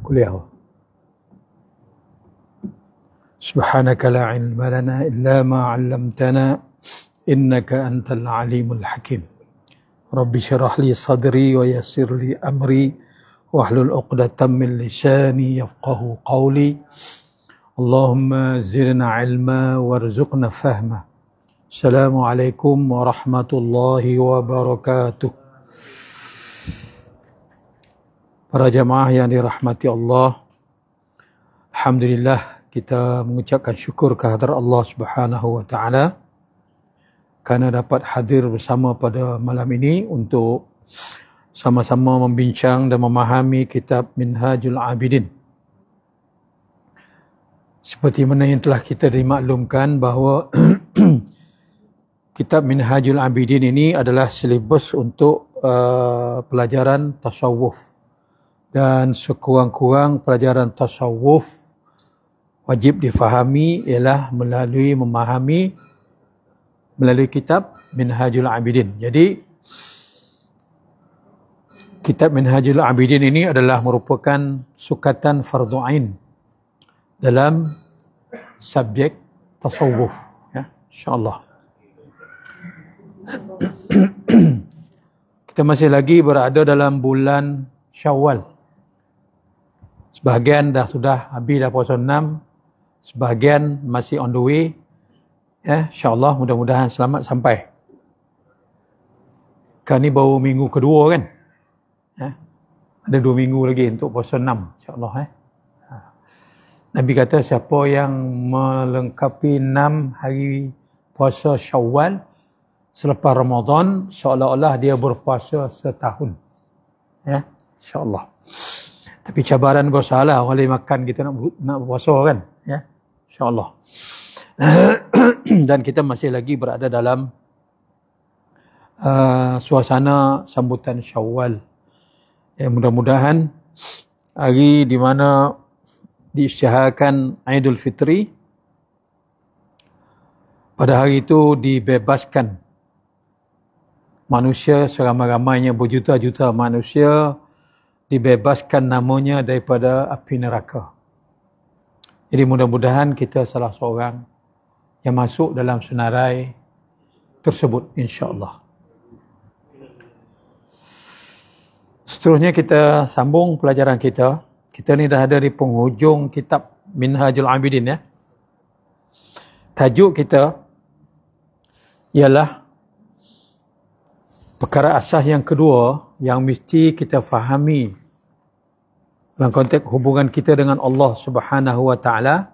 kuliah. Subhanaka la ilma lana illa ma 'allamtana innaka antal alimul hakim. Rabbi syrah li sadri wa yassir li amri wahlul 'uqdatam min lisani yafqahu qawli. Allahumma zidna ilma warzuqna fahma. Assalamualaikum warahmatullahi wabarakatuh. Para jamaah yang dirahmati Allah, alhamdulillah kita mengucapkan syukur kehadrat Allah Subhanahu wa taala kerana dapat hadir bersama pada malam ini untuk sama-sama membincang dan memahami kitab Minhajul Abidin. Seperti mana yang telah kita dimaklumkan bahawa kitab Minhajul Abidin ini adalah silibus untuk pelajaran tasawuf. Dan sekurang-kurang pelajaran tasawuf wajib difahami ialah melalui kitab Minhajul Abidin. Jadi kitab Minhajul Abidin ini adalah merupakan sukatan fardu ain dalam subjek tasawuf, ya, insya-Allah. Kita masih lagi berada dalam bulan Syawal. Sebahagian sudah habis dah puasa 6, sebahagian masih on the way. Ya, insya-Allah mudah-mudahan selamat sampai. Sekarang ni baru minggu kedua kan? Ya. Ada 2 minggu lagi untuk puasa 6, insya-Allah. Nabi kata siapa yang melengkapi 6 hari puasa Syawal selepas Ramadan, seolah-olah dia berpuasa setahun. Ya, insya-Allah. Tapi cabaran bersalah, orang lain makan kita nak puasa kan, ya, insya-Allah. Dan kita masih lagi berada dalam suasana sambutan Syawal. Ya, mudah-mudahan hari di mana diisytiharkan Aidul Fitri, pada hari itu dibebaskan manusia seramai-ramainya, berjuta-juta manusia dibebaskan namanya daripada api neraka. Jadi mudah-mudahan kita salah seorang yang masuk dalam senarai tersebut, insya-Allah. Seterusnya kita sambung pelajaran kita. Kita ni dah ada di penghujung kitab Minhajul Abidin, ya. Tajuk kita ialah perkara asas yang kedua yang mesti kita fahami dalam konteks hubungan kita dengan Allah Subhanahu wa taala.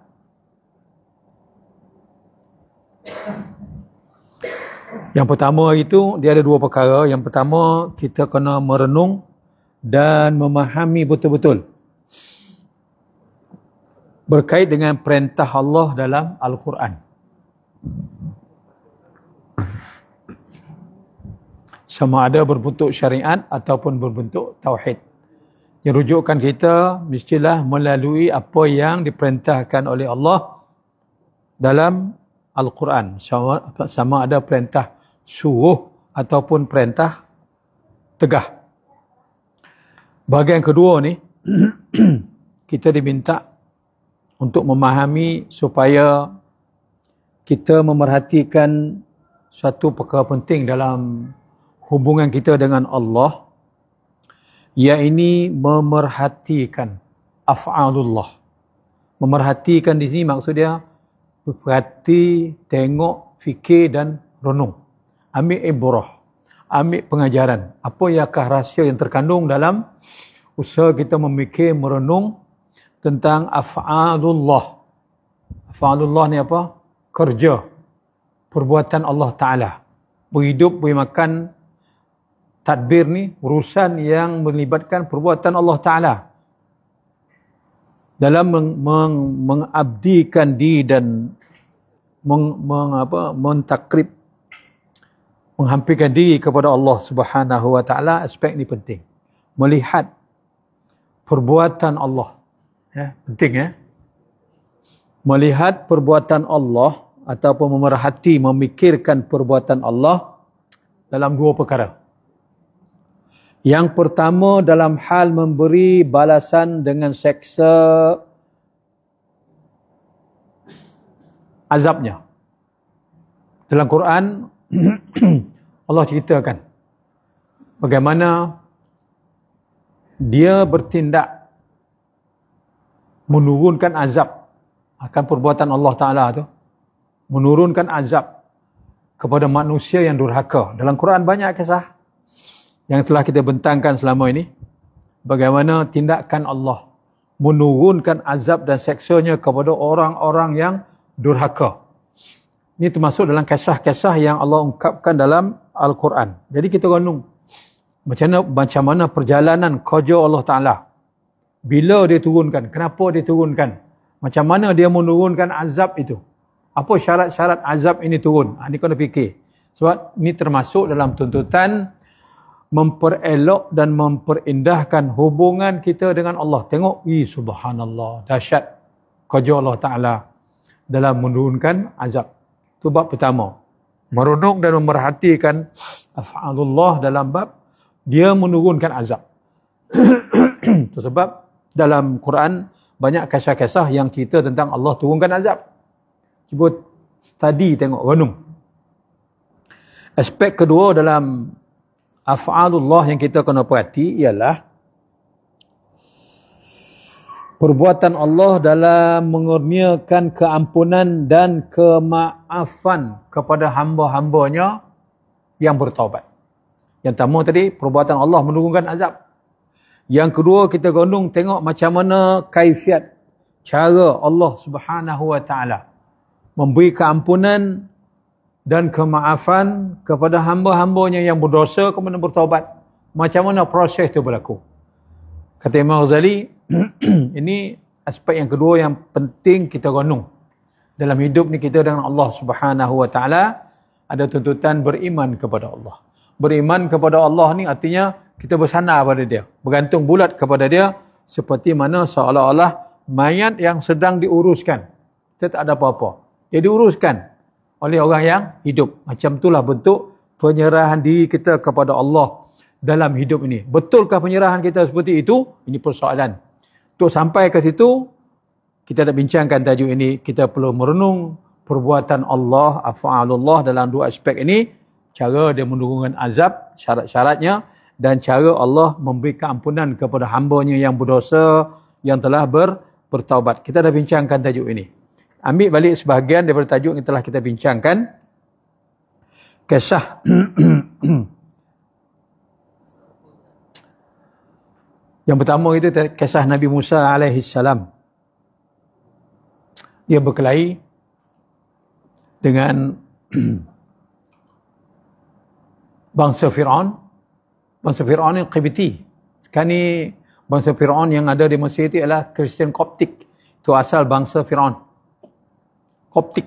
Yang pertama itu dia ada 2 perkara. Yang pertama, kita kena merenung dan memahami betul-betul berkait dengan perintah Allah dalam Al-Quran. Sama ada berbentuk syariat ataupun berbentuk tauhid. Yang rujukan kita mestilah melalui apa yang diperintahkan oleh Allah dalam Al-Quran. Sama ada perintah suruh ataupun perintah tegah. Bahagian kedua ni, kita diminta untuk memahami supaya kita memerhatikan suatu perkara penting dalam hubungan kita dengan Allah, iaitu memerhatikan af'alullah. Memerhatikan di sini maksud dia berperhati, tengok, fikir dan renung. Ambil ibrah, ambil pengajaran. Apa iakah rahsia yang terkandung dalam usaha kita memikir, merenung tentang af'alullah. Af'alullah ni apa? Kerja, perbuatan Allah Ta'ala. Berhidup, bermakan, tadbir ni urusan yang melibatkan perbuatan Allah Ta'ala. Dalam mengabdikan diri dan mentakrib, menghampirkan diri kepada Allah Subhanahu wa taala, aspek ni penting. Melihat perbuatan Allah. Ya, penting, ya. Melihat perbuatan Allah ataupun memerhati, memikirkan perbuatan Allah dalam 2 perkara. Yang pertama dalam hal memberi balasan dengan seksa azabnya. Dalam Quran Allah ceritakan bagaimana dia bertindak menurunkan azab akan perbuatan Allah Ta'ala tu, menurunkan azab kepada manusia yang durhaka. Dalam Quran banyak kisah yang telah kita bentangkan selama ini, bagaimana tindakan Allah menurunkan azab dan seksanya kepada orang-orang yang durhaka. Ini termasuk dalam kisah-kisah yang Allah ungkapkan dalam Al-Quran. Jadi kita renung macam mana perjalanan kerja Allah Ta'ala. Bila dia turunkan, kenapa dia turunkan, macam mana dia menurunkan azab itu, apa syarat-syarat azab ini turun. Ini kena fikir. Sebab ini termasuk dalam tuntutan memperelok dan memperindahkan hubungan kita dengan Allah. Tengok, subhanallah, dahsyat kerja Allah Ta'ala dalam menurunkan azab. Itu bab pertama. Merenung dan memerhatikan af'alullah dalam bab dia menurunkan azab. Itu sebab dalam Quran banyak kisah-kisah yang cerita tentang Allah turunkan azab. Cuba study, tengok, renung. Aspek kedua dalam af'alullah yang kita kena perhati ialah perbuatan Allah dalam mengurniakan keampunan dan kemaafan kepada hamba-hambanya yang bertaubat. Yang pertama tadi, perbuatan Allah menurunkan azab. Yang kedua, kita gondong tengok macam mana kaifiat, cara Allah Subhanahu Wa Ta'ala memberi keampunan dan kemaafan kepada hamba-hambanya yang berdosa kemudian bertaubat. Macam mana proses itu berlaku? Kata Imam Ghazali, ini aspek yang kedua yang penting kita renung. Dalam hidup ni kita dengan Allah Subhanahu Wa Ta'ala ada tuntutan beriman kepada Allah. Beriman kepada Allah ni artinya kita bersandar pada dia, bergantung bulat kepada dia, seperti mana seolah-olah mayat yang sedang diuruskan. Kita tak ada apa-apa, dia diuruskan oleh orang yang hidup. Macam itulah bentuk penyerahan diri kita kepada Allah dalam hidup ini. Betulkah penyerahan kita seperti itu? Ini persoalan. Untuk sampai ke situ, kita nak bincangkan tajuk ini, kita perlu merenung perbuatan Allah, af'alullah dalam dua aspek ini. Cara dia menurunkan azab, syarat-syaratnya, dan cara Allah memberi keampunan kepada hambanya yang berdosa, yang telah bertaubat. Kita dah bincangkan tajuk ini. Ambil balik sebahagian daripada tajuk yang telah kita bincangkan. Kisah yang pertama itu kisah Nabi Musa alaihissalam. Dia berkelahi dengan bangsa Fir'aun. Bangsa Fir'aun yang Qibti. Sekarang ni bangsa Fir'aun yang ada di Mesir itu adalah Kristian Koptik. Itu asal bangsa Fir'aun. Koptik.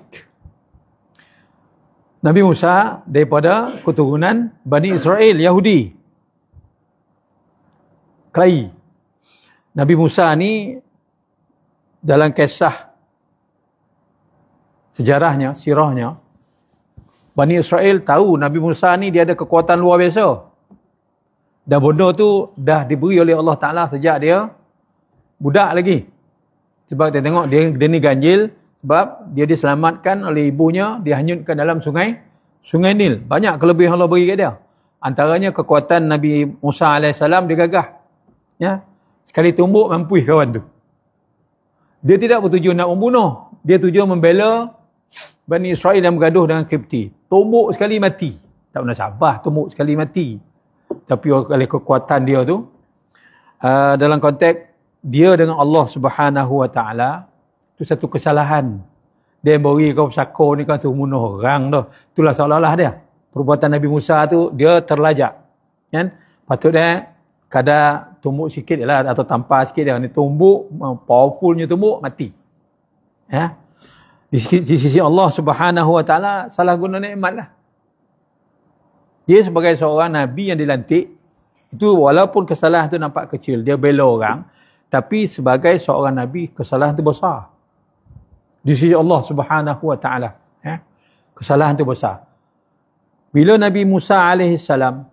Nabi Musa daripada keturunan Bani Israel, Yahudi. Kelahi. Nabi Musa ni dalam kisah sejarahnya, sirahnya, Bani Israel tahu Nabi Musa ni dia ada kekuatan luar biasa. Dan benda tu dah diberi oleh Allah Ta'ala sejak dia budak lagi. Sebab kita tengok dia ni ganjil. Sebab dia diselamatkan oleh ibunya, dihanyutkan dalam sungai Nil. Banyak kelebihan Allah beri kat dia. Antaranya kekuatan Nabi Musa AS dia gagah. Ya? Sekali tumbuk mampus kawan tu. Dia tidak bertujuan nak membunuh. Dia tujuan membela Bani Israel yang bergaduh dengan Qibti. Tumbuk sekali mati. Tak pernah sabar tumbuk sekali mati. Tapi oleh kekuatan dia tu, dalam konteks dia dengan Allah Subhanahu Wa Ta'ala, itu satu kesalahan. Dia beri kau pesako ni kan suruh bunuh orang tu. Itulah seolah-olah dia. Perbuatan Nabi Musa tu dia terlajak. Kan? Patutnya kadar tumbuk sikit lah atau tampar sikit dia. Ni tumbuk, powerfulnya tumbuk, mati. Ya? Di sisi Allah Subhanahu Wa Ta'ala salah guna nikmat lah. Dia sebagai seorang Nabi yang dilantik, itu walaupun kesalahan tu nampak kecil, dia bela orang, tapi sebagai seorang Nabi, kesalahan tu besar. Di sisi Allah Subhanahu Wa Ta'ala. Kesalahan tu besar. Bila Nabi Musa alaihissalam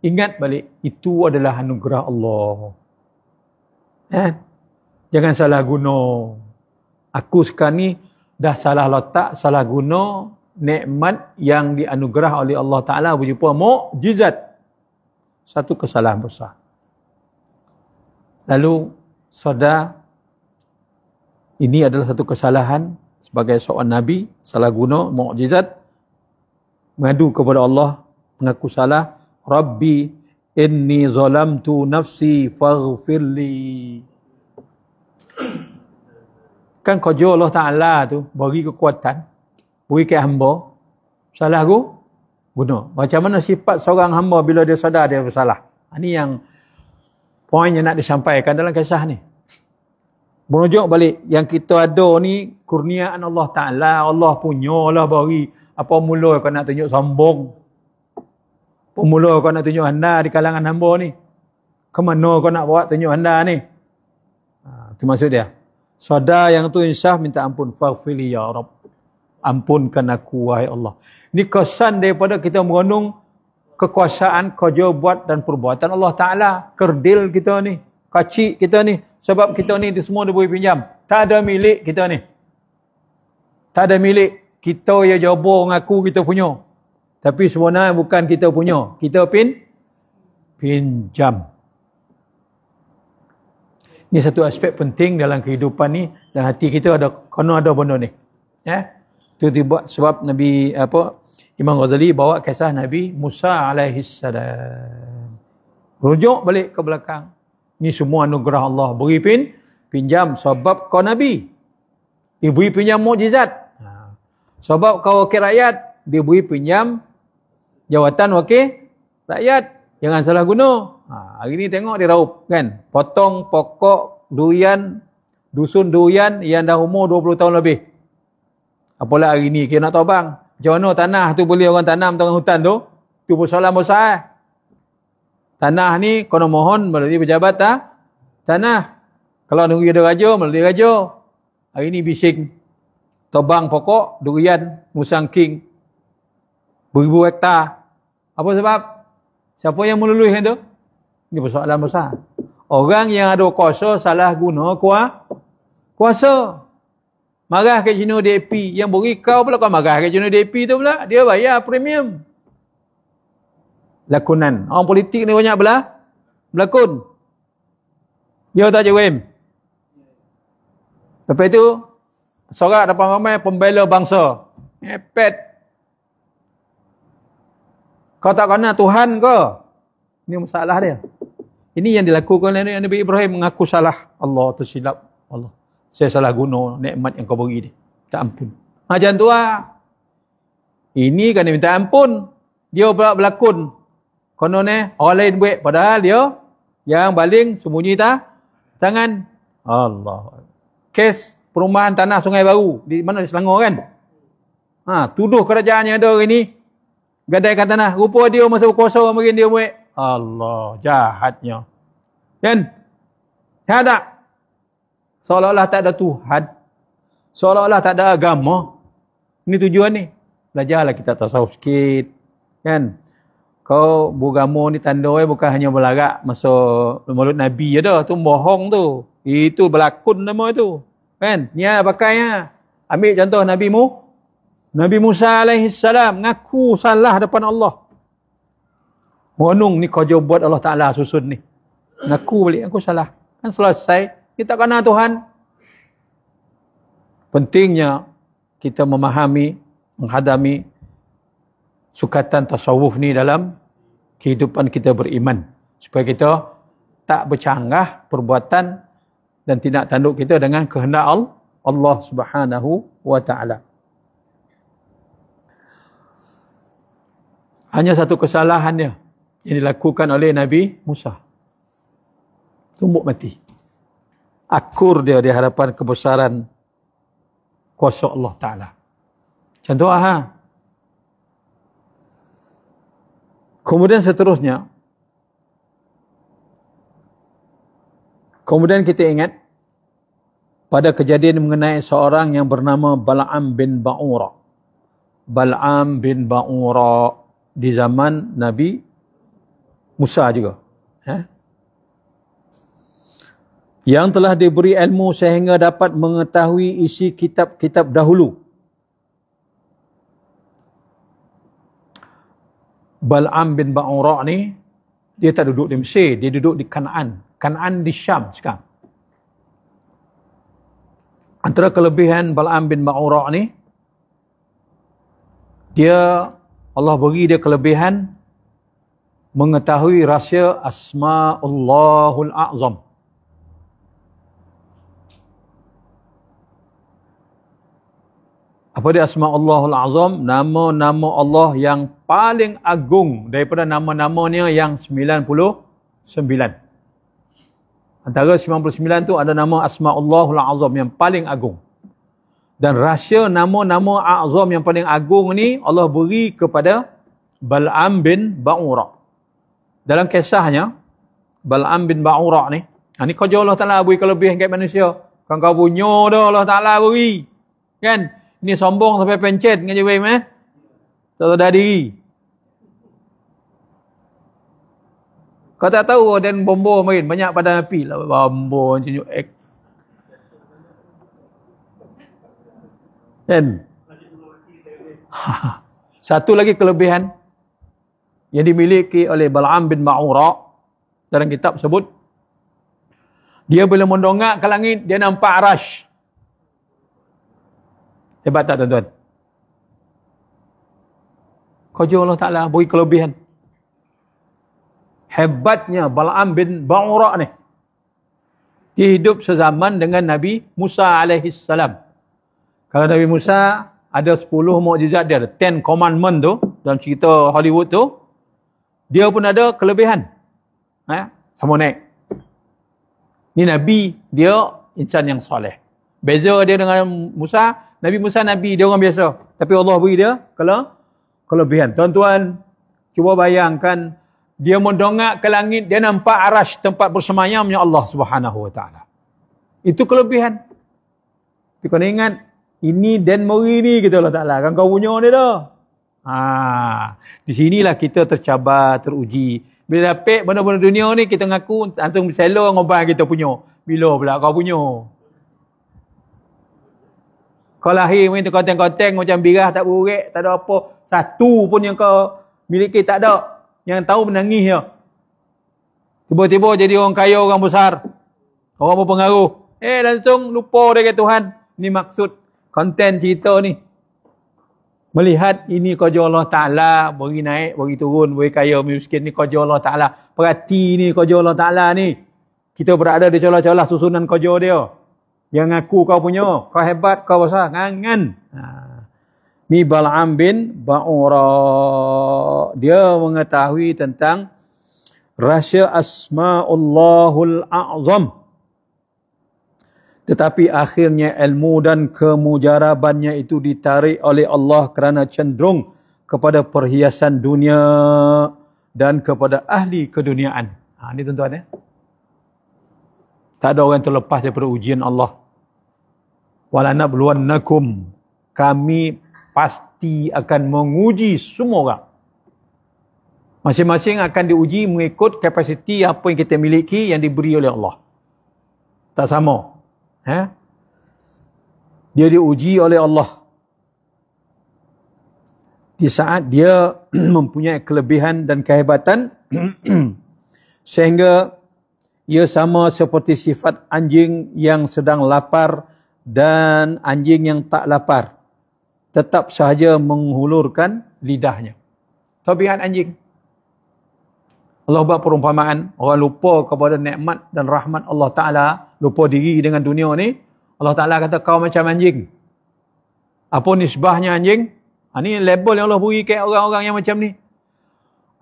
ingat balik, itu adalah anugerah Allah. Jangan salah guna. Aku sekarang ni dah salah letak, salah guna nikmat yang dianugerah oleh Allah Ta'ala berjumpa mukjizat. Satu kesalahan besar. Lalu, saudara, ini adalah satu kesalahan sebagai seorang Nabi, salah guna mukjizat, mengadu kepada Allah, mengaku salah. Rabbi inni zalamtu nafsi faghfirli. Kan kerja Allah Ta'ala tu bagi kekuatan, beri ke hamba, salah guna. Macam mana sifat seorang hamba bila dia sadar dia bersalah. Ini yang poin yang nak disampaikan dalam kisah ni. Merujuk balik, yang kita ada ni kurniaan Allah Ta'ala, Allah punya lah bagi. Apa mula kau nak tunjuk sombong? Apa mula kau nak tunjuk anda di kalangan hamba ni? Kemana kau nak bawa tunjuk anda ni? Itu maksud dia. Saudara yang tu insaf minta ampun. Faghfirli ya Rabb. Ampunkan aku wahai Allah. Ini kesan daripada kita merenung kekuasaan, kerja buat dan perbuatan Allah Ta'ala. Kerdil kita ni. Kacik kita ni. Sebab kita ni semua diberi pinjam. Tak ada milik kita ni. Tak ada milik. Kita yang jabur ngaku kita punya. Tapi sebenarnya bukan kita punya. Kita pinjam. Ini satu aspek penting dalam kehidupan ni. Dan hati kita kena ada benda ni. Itu dibuat sebab Nabi Imam Ghazali bawa kisah Nabi Musa alaihissalam. Rujuk balik ke belakang. Ini semua anugerah Allah. Beri pinjam sebab kau Nabi. Diberi pinjam mukjizat. Sebab kau wakil rakyat, diberi pinjam jawatan wakil rakyat. Jangan salah guna. Hari ni tengok dia raup kan. Potong pokok durian, dusun durian yang dah umur 20 tahun lebih. Apalah hari ni kita nak tahu bang, macam mana tanah tu boleh orang tanam tengah hutan tu? Itu persoalan besar. Tanah ni kena mohon melalui pejabat tanah. Kalau negeri ada raja, melalui raja. Hari ni bising tobang pokok durian musang king beribu hektar. Apa sebab? Siapa yang meluluskan tu? Ini persoalan besar. Orang yang ada kuasa salah guna kuasa. Marah ke Cino DAP. Yang beri kau pula kau marah ke Cino DAP tu pula. Dia bayar premium. Lakonan. Orang politik ni banyak berlakon. Ya tak Cik Wim? Lepas tu sorak depan ramai pembela bangsa. Pet. Kau tak kenal Tuhan ke? Ini masalah dia. Ini yang dilakukan oleh Nabi Ibrahim, mengaku salah. Allah tersilap. Allah, saya salah guna nikmat yang kau beri ni. Tak ampun. Macam tu lah. Ini kan dia minta ampun. Dia berlakon. Konon orang lain buat. Padahal dia yang baling sembunyi tangan. Allah. Kes perumahan tanah Sungai Baru. Di mana? Di Selangor kan? Tuduh kerajaan yang ada hari ni. Gadaikan tanah. Rupa dia masa berkuasa mungkin dia buat. Allah. Jahatnya. Kan? Jahat tak? Seolah-olah tak ada Tuhan. Seolah-olah tak ada agama. Ini tujuan ni. Belajarlah kita tasawuf sikit. Kan? Kau beragama ni tanda bukan hanya berlarak masa mulut Nabi je dah. Tu bohong tu. Itu berlakon nama tu. Kan? Ni pakainya. Ambil contoh Nabi Musa alaihissalam ngaku salah depan Allah. Merenung ni kau buat Allah Ta'ala susun ni. Ngaku balik aku salah. Kan selesai. Kita tak kenal Tuhan. Pentingnya kita memahami, menghadami sukatan tasawuf ni dalam kehidupan kita beriman. Supaya kita tak bercanggah perbuatan dan tindak tanduk kita dengan kehendak Allah Subhanahu wa Ta'ala. Hanya satu kesalahannya yang dilakukan oleh Nabi Musa. Tumbuk mati. Akur dia di hadapan kebesaran kuasa Allah Ta'ala. Macam tu Kemudian seterusnya. Kemudian kita ingat pada kejadian mengenai seorang yang bernama Bal'am bin Ba'ura. Bal'am bin Ba'ura di zaman Nabi Musa juga. Yang telah diberi ilmu sehingga dapat mengetahui isi kitab-kitab dahulu. Bal'am bin Ba'ura ni, dia tak duduk di Mesir, dia duduk di Kanaan. Kanaan di Syam sekarang. Antara kelebihan Bal'am bin Ba'ura ni, Allah beri dia kelebihan mengetahui rahsia Asma'ullahul A'zam. Apa dia Asma'ullahul A'zam? Nama-nama Allah yang paling agung daripada nama-namanya yang 99. Antara 99 tu ada nama Asma'ullahul A'zam yang paling agung. Dan rahsia nama-nama A'zam yang paling agung ni Allah beri kepada Bal'am bin Ba'ura. Dalam kisahnya, Bal'am bin Ba'ura ni, ni kerja Allah Ta'ala beri kelebihan kat manusia. Kan kau punya dah Allah Ta'ala beri. Kan? Ini sombong sampai pencet dengan Jibril tak tahu dah diri. Kau tak tahu dan bombo main banyak pada api lah, bombo tunjuk ek. Kan? Satu lagi kelebihan yang dimiliki oleh Bal'am bin Ba'ura dalam kitab sebut, dia bila mendongak ke langit dia nampak arash. Hebat tak tuan-tuan? Kerja Allah Ta'ala beri kelebihan. Hebatnya Bal'am bin Ba'ura ni. Dia hidup sezaman dengan Nabi Musa alaihissalam. Kalau Nabi Musa ada 10 mukjizat dia, 10 commandment tu, dalam cerita Hollywood tu, dia pun ada kelebihan. Sama naik. Ni Nabi, dia insan yang soleh. Beza dia dengan Musa, Nabi Musa Nabi, dia orang biasa. Tapi Allah beri dia kelebihan. Tuan-tuan, cuba bayangkan, dia mendongak ke langit, dia nampak arash, tempat bersemayamnya Allah Subhanahu Wa Taala. Itu kelebihan. Tapi kau ingat, ini dan meri ni kita Allah Ta'ala. Kan kau punya dia dah. Di sinilah kita tercabar, teruji. Bila dapat benda-benda dunia ni, kita ngaku, langsung berselah ngobah kita punya. Bila pula kau punya? Kau lahir macam konteng-konteng macam birah tak berurik, tak ada apa. Satu pun yang kau miliki tak ada. Yang tahu menangis je. Tiba-tiba jadi orang kaya, orang besar. Orang berpengaruh. Langsung lupa dia Tuhan. Ini maksud konten cerita ni. Melihat ini kerja Allah Ta'ala. Beri naik, beri turun, beri kaya, miskin ni kerja Allah Ta'ala. Perhati ni kerja Allah Ta'ala ni. Kita berada di celah-celah susunan kerja dia. Yang ngaku kau punya, kau hebat, kau besar, ngangan. Ni Bal'am bin Ba'ura. Dia mengetahui tentang rahsia Asma'ullahul A'zam. Tetapi akhirnya ilmu dan kemujarabannya itu ditarik oleh Allah kerana cenderung kepada perhiasan dunia dan kepada ahli keduniaan. Ini tuan-tuan Tak ada orang terlepas daripada ujian Allah. Walanabluwannakum, kami pasti akan menguji semua orang. Masing-masing akan diuji mengikut kapasiti apa yang kita miliki yang diberi oleh Allah. Tak sama. Dia diuji oleh Allah. Di saat dia mempunyai kelebihan dan kehebatan sehingga ia sama seperti sifat anjing yang sedang lapar dan anjing yang tak lapar. Tetap sahaja menghulurkan lidahnya. Tabiat anjing. Allah buat perumpamaan. Orang lupa kepada nikmat dan rahmat Allah Ta'ala. Lupa diri dengan dunia ni. Allah Ta'ala kata kau macam anjing. Apa nisbahnya anjing? Ini label yang Allah beri ke orang-orang yang macam ni.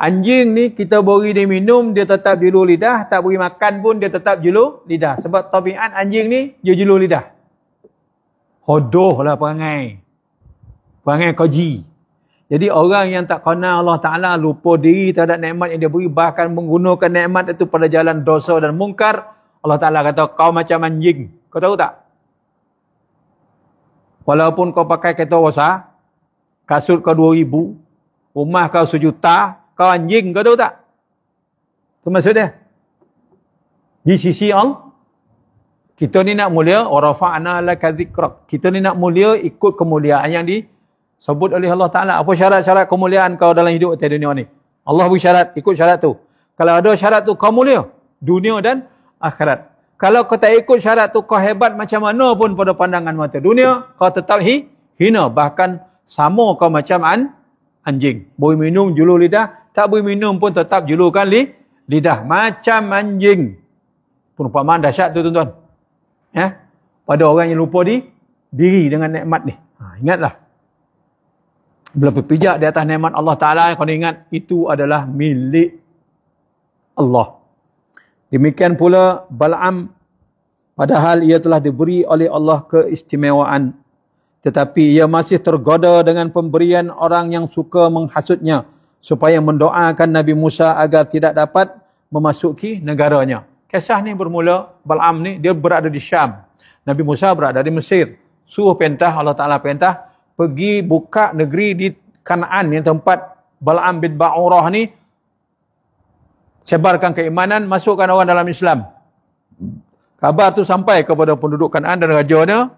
Anjing ni kita beri dia minum, dia tetap juluh lidah. Tak beri makan pun dia tetap juluh lidah. Sebab tabiat anjing ni, dia juluh lidah. Hodoh lah perangai. Perangai koji. Jadi orang yang tak kenal Allah Ta'ala, lupa diri terhadap nikmat yang dia beri, bahkan menggunakan nikmat itu pada jalan dosa dan mungkar, Allah Ta'ala kata kau macam anjing. Kau tahu tak? Walaupun kau pakai kereta besar, kasut kau 2,000, rumah kau 1 juta, kau anjing, kau tahu tak? Tu maksud dia. Di sisi Allah, kita ni nak mulia, wa rafa'na laka dzikrak. Kita ni nak mulia ikut kemuliaan yang disebut oleh Allah Ta'ala. Apa syarat-syarat kemuliaan kau dalam hidup atas dunia ni? Allah beri syarat, ikut syarat tu. Kalau ada syarat tu, kau mulia. Dunia dan akhirat. Kalau kau tak ikut syarat tu, kau hebat macam mana pun pada pandangan mata dunia, kau tetap hina. Bahkan sama kau macam anjing. Boleh minum julur lidah, tak boleh minum pun tetap julurkan lidah. Macam anjing. Perumpamaan dahsyat tu tuan-tuan. Ya? Pada orang yang lupa diri dengan nikmat ni. Ingatlah. Bila berpijak di atas nikmat Allah Ta'ala, kau ingat itu adalah milik Allah. Demikian pula Bal'am, padahal ia telah diberi oleh Allah keistimewaan, tetapi ia masih tergoda dengan pemberian orang yang suka menghasutnya, supaya mendoakan Nabi Musa agar tidak dapat memasuki negaranya. Kisah ni bermula, Bal'am ni dia berada di Syam, Nabi Musa berada di Mesir. Suruh perintah, Allah Ta'ala perintah, pergi buka negeri di Kanaan, yang tempat Bal'am bin Ba'urah ni sebarkan keimanan, masukkan orang dalam Islam. Kabar tu sampai kepada penduduk Kanaan dan rajanya,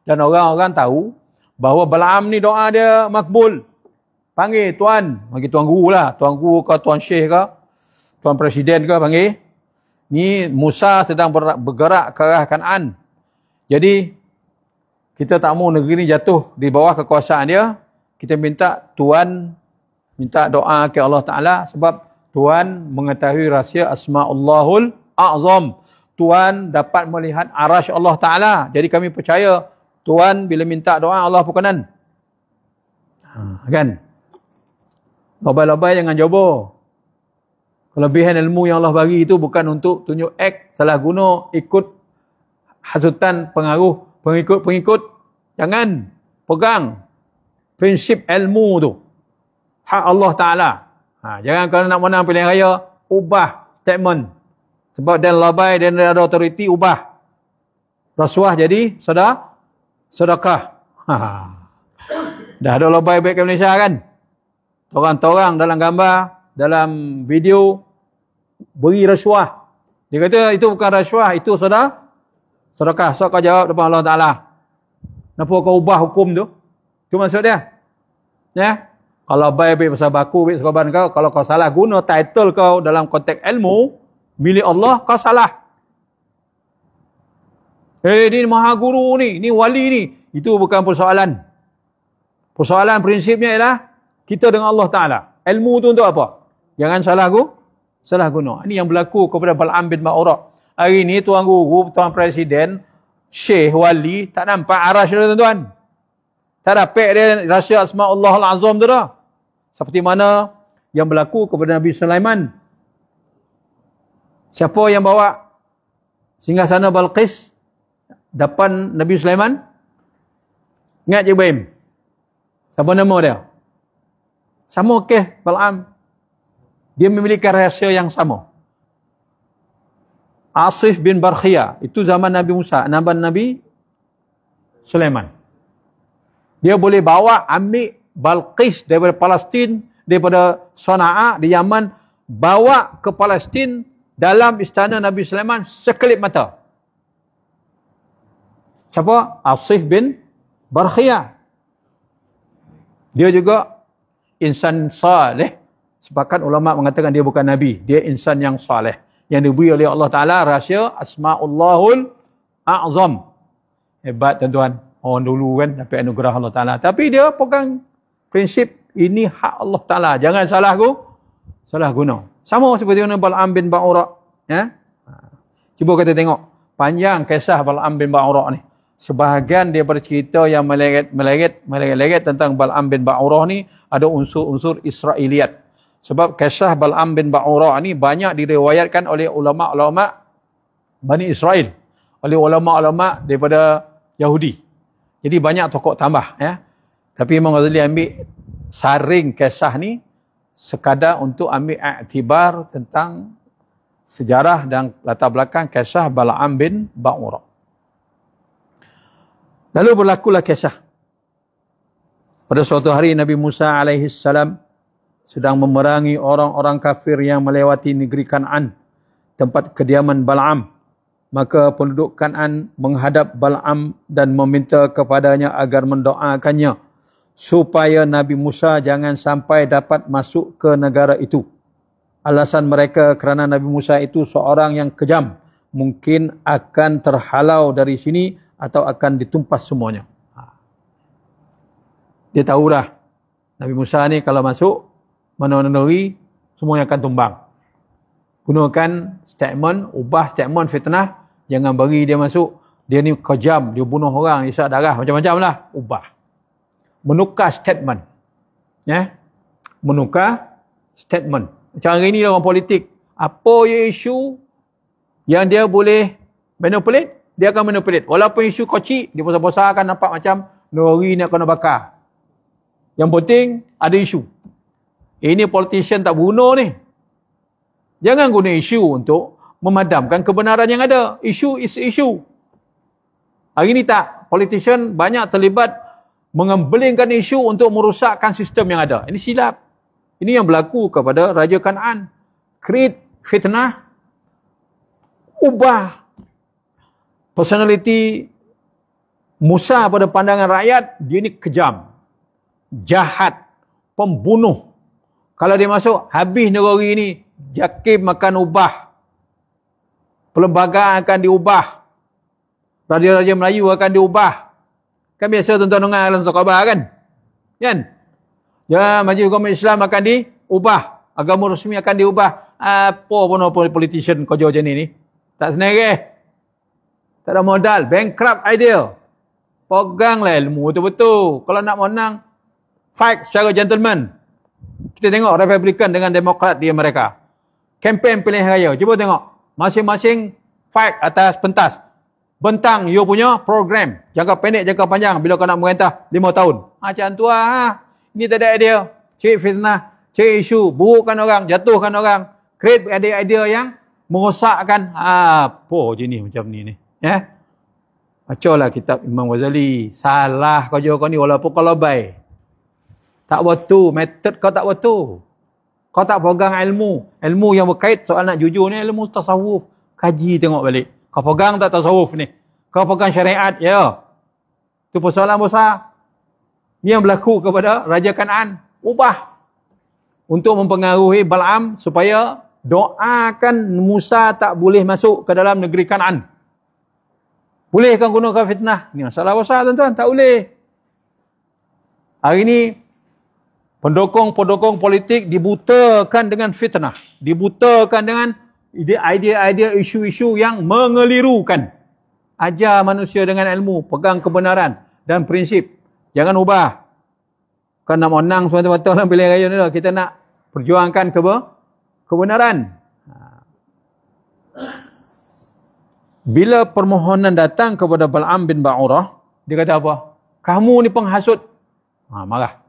dan orang-orang tahu bahawa Bal'am ni doa dia makbul. Panggil tuan, panggil tuan guru lah, tuan guru ke, tuan syekh ke, tuan presiden ke, panggil. Ni Musa sedang bergerak ke arah Kanaan. Jadi kita tak mau negeri ni jatuh di bawah kekuasaan dia. Kita minta Tuan minta doa ke Allah Ta'ala, sebab Tuan mengetahui rahsia Asma'ullahul A'zam. Tuan dapat melihat arasy Allah Ta'ala. Jadi kami percaya Tuan bila minta doa Allah perkenan. Kan? Labai-labai jangan jawab. Kelebihan ilmu yang Allah bagi itu bukan untuk tunjuk act, salah guna, ikut hasutan pengaruh pengikut. Jangan pegang prinsip ilmu tu. Hak Allah Ta'ala. Jangan kalau nak menang pilihan raya, ubah statement. Sebab dan labai dan ada autoriti, ubah. Rasuah jadi sedekah. Dah ada labai baik ke Malaysia kan? Torang-torang dalam gambar, dalam video, beri rasuah. Dia kata itu bukan rasuah, itu sedekah. So kau jawab depan Allah Ta'ala. Kenapa kau ubah hukum tu? Itu maksud dia. Ya? Kalau baik pasal baku, baik sekorban kau, kalau kau salah guna title kau dalam konteks ilmu, milik Allah, kau salah. Ni maha guru ni wali ni. Itu bukan persoalan. Persoalan prinsipnya ialah kita dengan Allah Ta'ala. Ilmu tu untuk apa? Jangan salah guna. Ini yang berlaku kepada Bal'am bin Ba'urah. Hari ni tuan guru, tuan presiden, syekh, wali, tak nampak arasy dia tuan-tuan. Tak dapat dia rahsia Asma'ullahul Azam tu dah. Seperti mana yang berlaku kepada Nabi Sulaiman. Siapa yang bawa singgasana Balqis depan Nabi Sulaiman? Ingat je Ibrahim? Siapa nama dia? Sama ke Bal'am? Dia memiliki rahsia yang sama. Asif bin Barkhiyah, itu zaman Nabi Musa, Nabi Sulaiman. Dia boleh bawa, ambil Balqis daripada Palestin, daripada Sana'a di Yaman, bawa ke Palestin dalam istana Nabi Sulaiman sekelip mata. Siapa? Asif bin Barkhiyah. Dia juga insan saleh. Sepakat ulama mengatakan dia bukan Nabi, dia insan yang saleh, yang diberi oleh Allah Ta'ala rahsia Asma'ullahul A'zam. Hebat tuan-tuan. Orang dulu kan dapat anugerah Allah Ta'ala. Tapi dia pegang prinsip ini hak Allah Ta'ala. Jangan salah guna. Sama seperti mana Bal'am bin Ba'urah. Ya? Cuba kita tengok. Panjang kisah Bal'am bin Ba'urah ni. Sebahagian daripada cerita yang meleret tentang Bal'am bin Ba'urah ni ada unsur-unsur Israiliyat. Sebab kisah Bal'am bin Ba'urah ni banyak diriwayatkan oleh ulama-ulama Bani Israel. Oleh ulama-ulama daripada Yahudi. Jadi banyak tokoh tambah. Ya. Tapi Imam Ghazali ambil saring kisah ni sekadar untuk ambil iktibar tentang sejarah dan latar belakang kisah Bal'am bin Ba'urah. Lalu berlakulah kisah. Pada suatu hari Nabi Musa alaihissalam sedang memerangi orang-orang kafir yang melewati negeri Kan'an, tempat kediaman Bal'am. Maka penduduk Kan'an menghadap Bal'am dan meminta kepadanya agar mendoakannya supaya Nabi Musa jangan sampai dapat masuk ke negara itu. Alasan mereka kerana Nabi Musa itu seorang yang kejam, mungkin akan terhalau dari sini atau akan ditumpas semuanya. Dia tahulah Nabi Musa ni kalau masuk mana-mana semuanya akan tumbang. Gunakan statement, ubah statement fitnah, jangan bagi dia masuk. Dia ni kejam, dia bunuh orang, dia isak darah, macam-macam lah. Ubah. Menukar statement. Ya? Menukar statement. Macam hari ni orang politik, apa isu yang dia boleh manipulate, dia akan manipulate. Walaupun isu kocik, dia besar-besar akan nampak macam lori nak kena bakar. Yang penting ada isu. Ini politician tak bunuh ni. Jangan guna isu untuk memadamkan kebenaran yang ada. Isu is isu. Hari ni tak. Politician banyak terlibat mengembelingkan isu untuk merosakkan sistem yang ada. Ini silap. Ini yang berlaku kepada Raja Kan'an. Create fitnah. Ubah personality Musa pada pandangan rakyat. Dia ni kejam. Jahat. Pembunuh. Kalau dia masuk, habis negara ini. Jakim akan ubah. Perlembagaan akan diubah. Raja-raja Melayu akan diubah. Kan biasa tuan-tuan dengar dalam khabar kan? Kan? Ya, Majlis Agama Islam akan diubah. Agama resmi akan diubah. Apa pun politician kerja macam ni. Tak senang. Tak ada modal. Bankrupt idea. Peganglah ilmu betul-betul. Kalau nak menang, fight secara gentleman. Kita tengok Republican dengan Demokrat di Amerika. Kempen pilihan raya. Cuba tengok. Masing-masing fight atas pentas. Bentang you punya program. Jangka pendek, jangka panjang. Bila kau nak merintah 5 tahun. Macam tu lah. Ini tak ada idea. Cari fitnah. Cari isu. Burukkan orang. Jatuhkan orang. Create idea-idea yang merosakkan. Apa je ni macam ni. Ya? Bacalah kitab Imam Ghazali. Salah kau jawab kau ni walaupun kau lebay. Tak betul. Method kau tak betul. Kau tak pegang ilmu. Ilmu yang berkait soal nak jujur ni ilmu tasawuf. Kaji tengok balik. Kau pegang tak tasawuf ni? Kau pegang syariat. Ya. Itu persoalan besar. Ini yang berlaku kepada Raja Kan'an. Ubah. Untuk mempengaruhi Bal'am supaya doakan Musa tak boleh masuk ke dalam negeri Kan'an. Bolehkah gunakan fitnah? Ini masalah besar tuan-tuan. Tak boleh. Hari ini pendukung-pendukung politik dibutakan dengan fitnah. Dibutakan dengan idea-idea, isu-isu yang mengelirukan. Ajar manusia dengan ilmu. Pegang kebenaran dan prinsip. Jangan ubah. Kan nak menang semata-mata dalam pilihan raya ni lah. Kita nak perjuangkan kebenaran. Bila permohonan datang kepada Bal'am bin Ba'urah, dia kata apa? Kamu ni penghasut. Marah.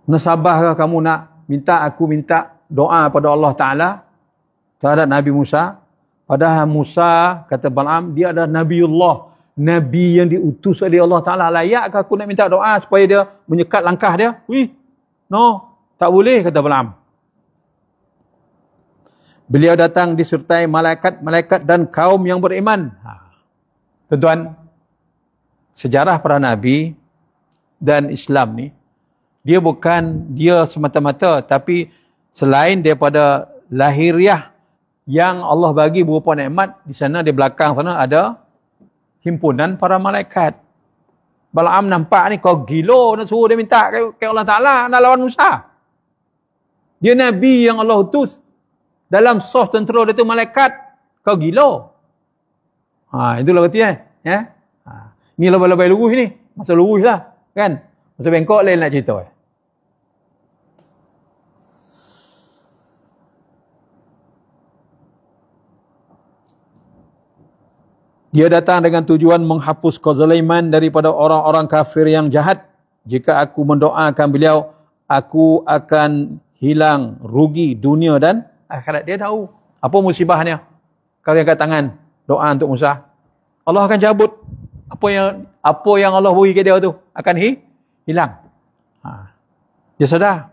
Nasabahkah kamu nak aku minta doa pada Allah Ta'ala terhadap Nabi Musa? Padahal Musa, kata Bal'am, dia adalah Nabiullah. Nabi yang diutus oleh Allah Ta'ala. Layakkah aku nak minta doa supaya dia menyekat langkah dia? No, tak boleh, kata Bal'am. Beliau datang disertai malaikat-malaikat dan kaum yang beriman. Tuan-tuan, sejarah para Nabi dan Islam ni, dia bukan dia semata-mata, tapi selain daripada lahiriah yang Allah bagi berupa nikmat, di sana di belakang sana ada himpunan para malaikat. Bal'am nampak ni kau gila nak suruh dia minta ke Allah Ta'ala nak lawan Musa. Dia Nabi yang Allah utus. Dalam sos tentera dia tu malaikat. Kau gila. Itulah kata ya. Ni lebay-lebay lurus ni. Masa lurus lah. Kan? Masa bengkok lain nak cerita. Dia datang dengan tujuan menghapus kezaliman daripada orang-orang kafir yang jahat. Jika aku mendoakan beliau, aku akan hilang rugi dunia dan akhirat. Dia tahu apa musibahnya kalau dia angkat tangan doa untuk Musa. Allah akan cabut apa yang Allah beri ke dia tu, akan hilang. Dia sedar.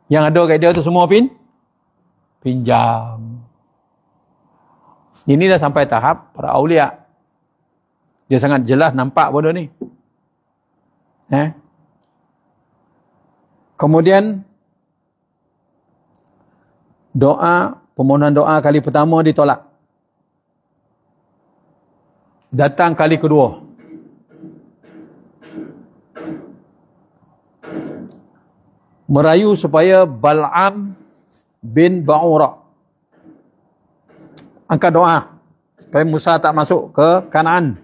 Yang ada kat dia tu semua pinjam. Ini dah sampai tahap para aulia. Dia sangat jelas nampak benda ni. Kemudian permohonan doa kali pertama ditolak. Datang kali kedua. Merayu supaya Bal'am bin Ba'ura angkat doa supaya Musa tak masuk ke Kanaan.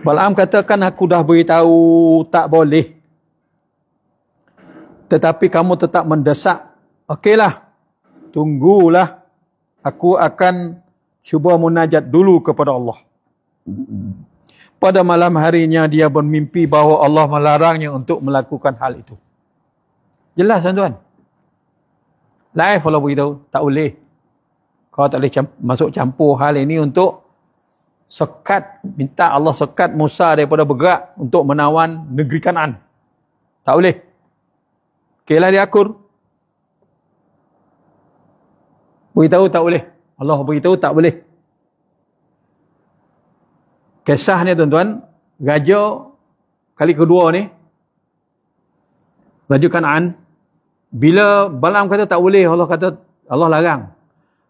Bal'am katakan, aku dah beritahu tak boleh, tetapi kamu tetap mendesak. Okeylah, tunggulah, aku akan cuba munajat dulu kepada Allah. Pada malam harinya dia bermimpi bahawa Allah melarangnya untuk melakukan hal itu. Jelas tuan-tuan. Live Allah beritahu, tak boleh. Kau tak boleh masuk campur hal ini untuk sekat, minta Allah sekat Musa daripada bergerak untuk menawan negeri Kanaan. Tak boleh. Okeylah dia akur. Beritahu tak boleh. Allah beritahu tak boleh. Kisahnya tuan-tuan, Raja kali kedua ni, Raja Kanaan, bila Bal'am kata tak boleh, Allah larang.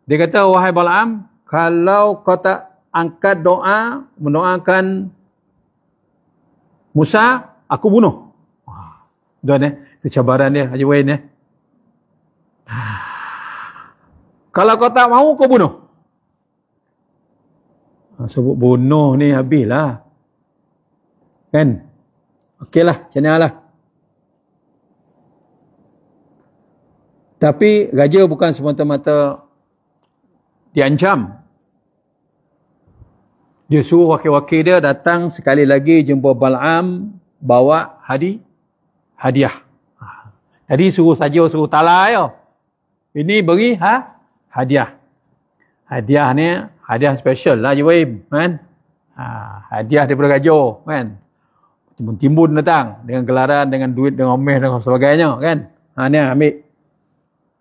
Dia kata, wahai Bal'am, kalau kau tak angkat doa, mendoakan Musa, aku bunuh. Tuan itu cabaran dia, Haji Wain Kalau kau tak mahu, kau bunuh. Sebut bunuh ni habislah. Kan? Okeylah, macam lah. Tapi raja bukan semata-mata diancam. Dia suruh wakil-wakil dia datang sekali lagi jumpa Bal'am, bawa hadiah. Tadi suruh talai yo. Ini beri hadiah. Hadiah ni hadiah special lah Jiwaim, kan? Hadiah daripada raja, kan? Timbun datang dengan gelaran, dengan duit, dengan omeh dan sebagainya, kan? Ni ambil.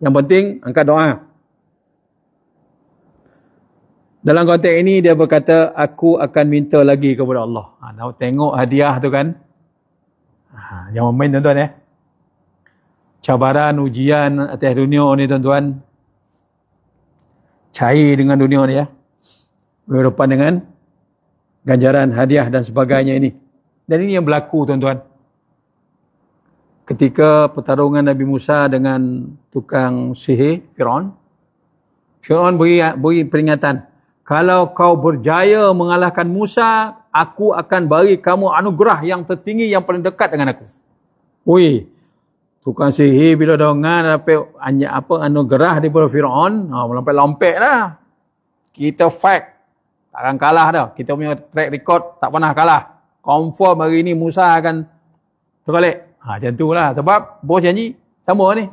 Yang penting angkat doa. Dalam konteks ini dia berkata, aku akan minta lagi kepada Allah. Tengok hadiah tu kan. Jangan main tuan-tuan Cabaran, ujian atas dunia ni tuan-tuan. Cair dengan dunia ni berhadapan dengan ganjaran, hadiah dan sebagainya ini. Dan ini yang berlaku tuan-tuan. Ketika pertarungan Nabi Musa dengan tukang sihir Firaun, Firaun beri peringatan, kalau kau berjaya mengalahkan Musa, aku akan bagi kamu anugerah yang tertinggi, yang paling dekat dengan aku. Tukang sihir bila dengar apa anugerah daripada Firaun, lompat-lompat lah. Kita fight, takkan kalah dah. Kita punya track record tak pernah kalah. Confirm hari ni Musa akan terbalik. Macam tu lah. Sebab bos janji sama ni.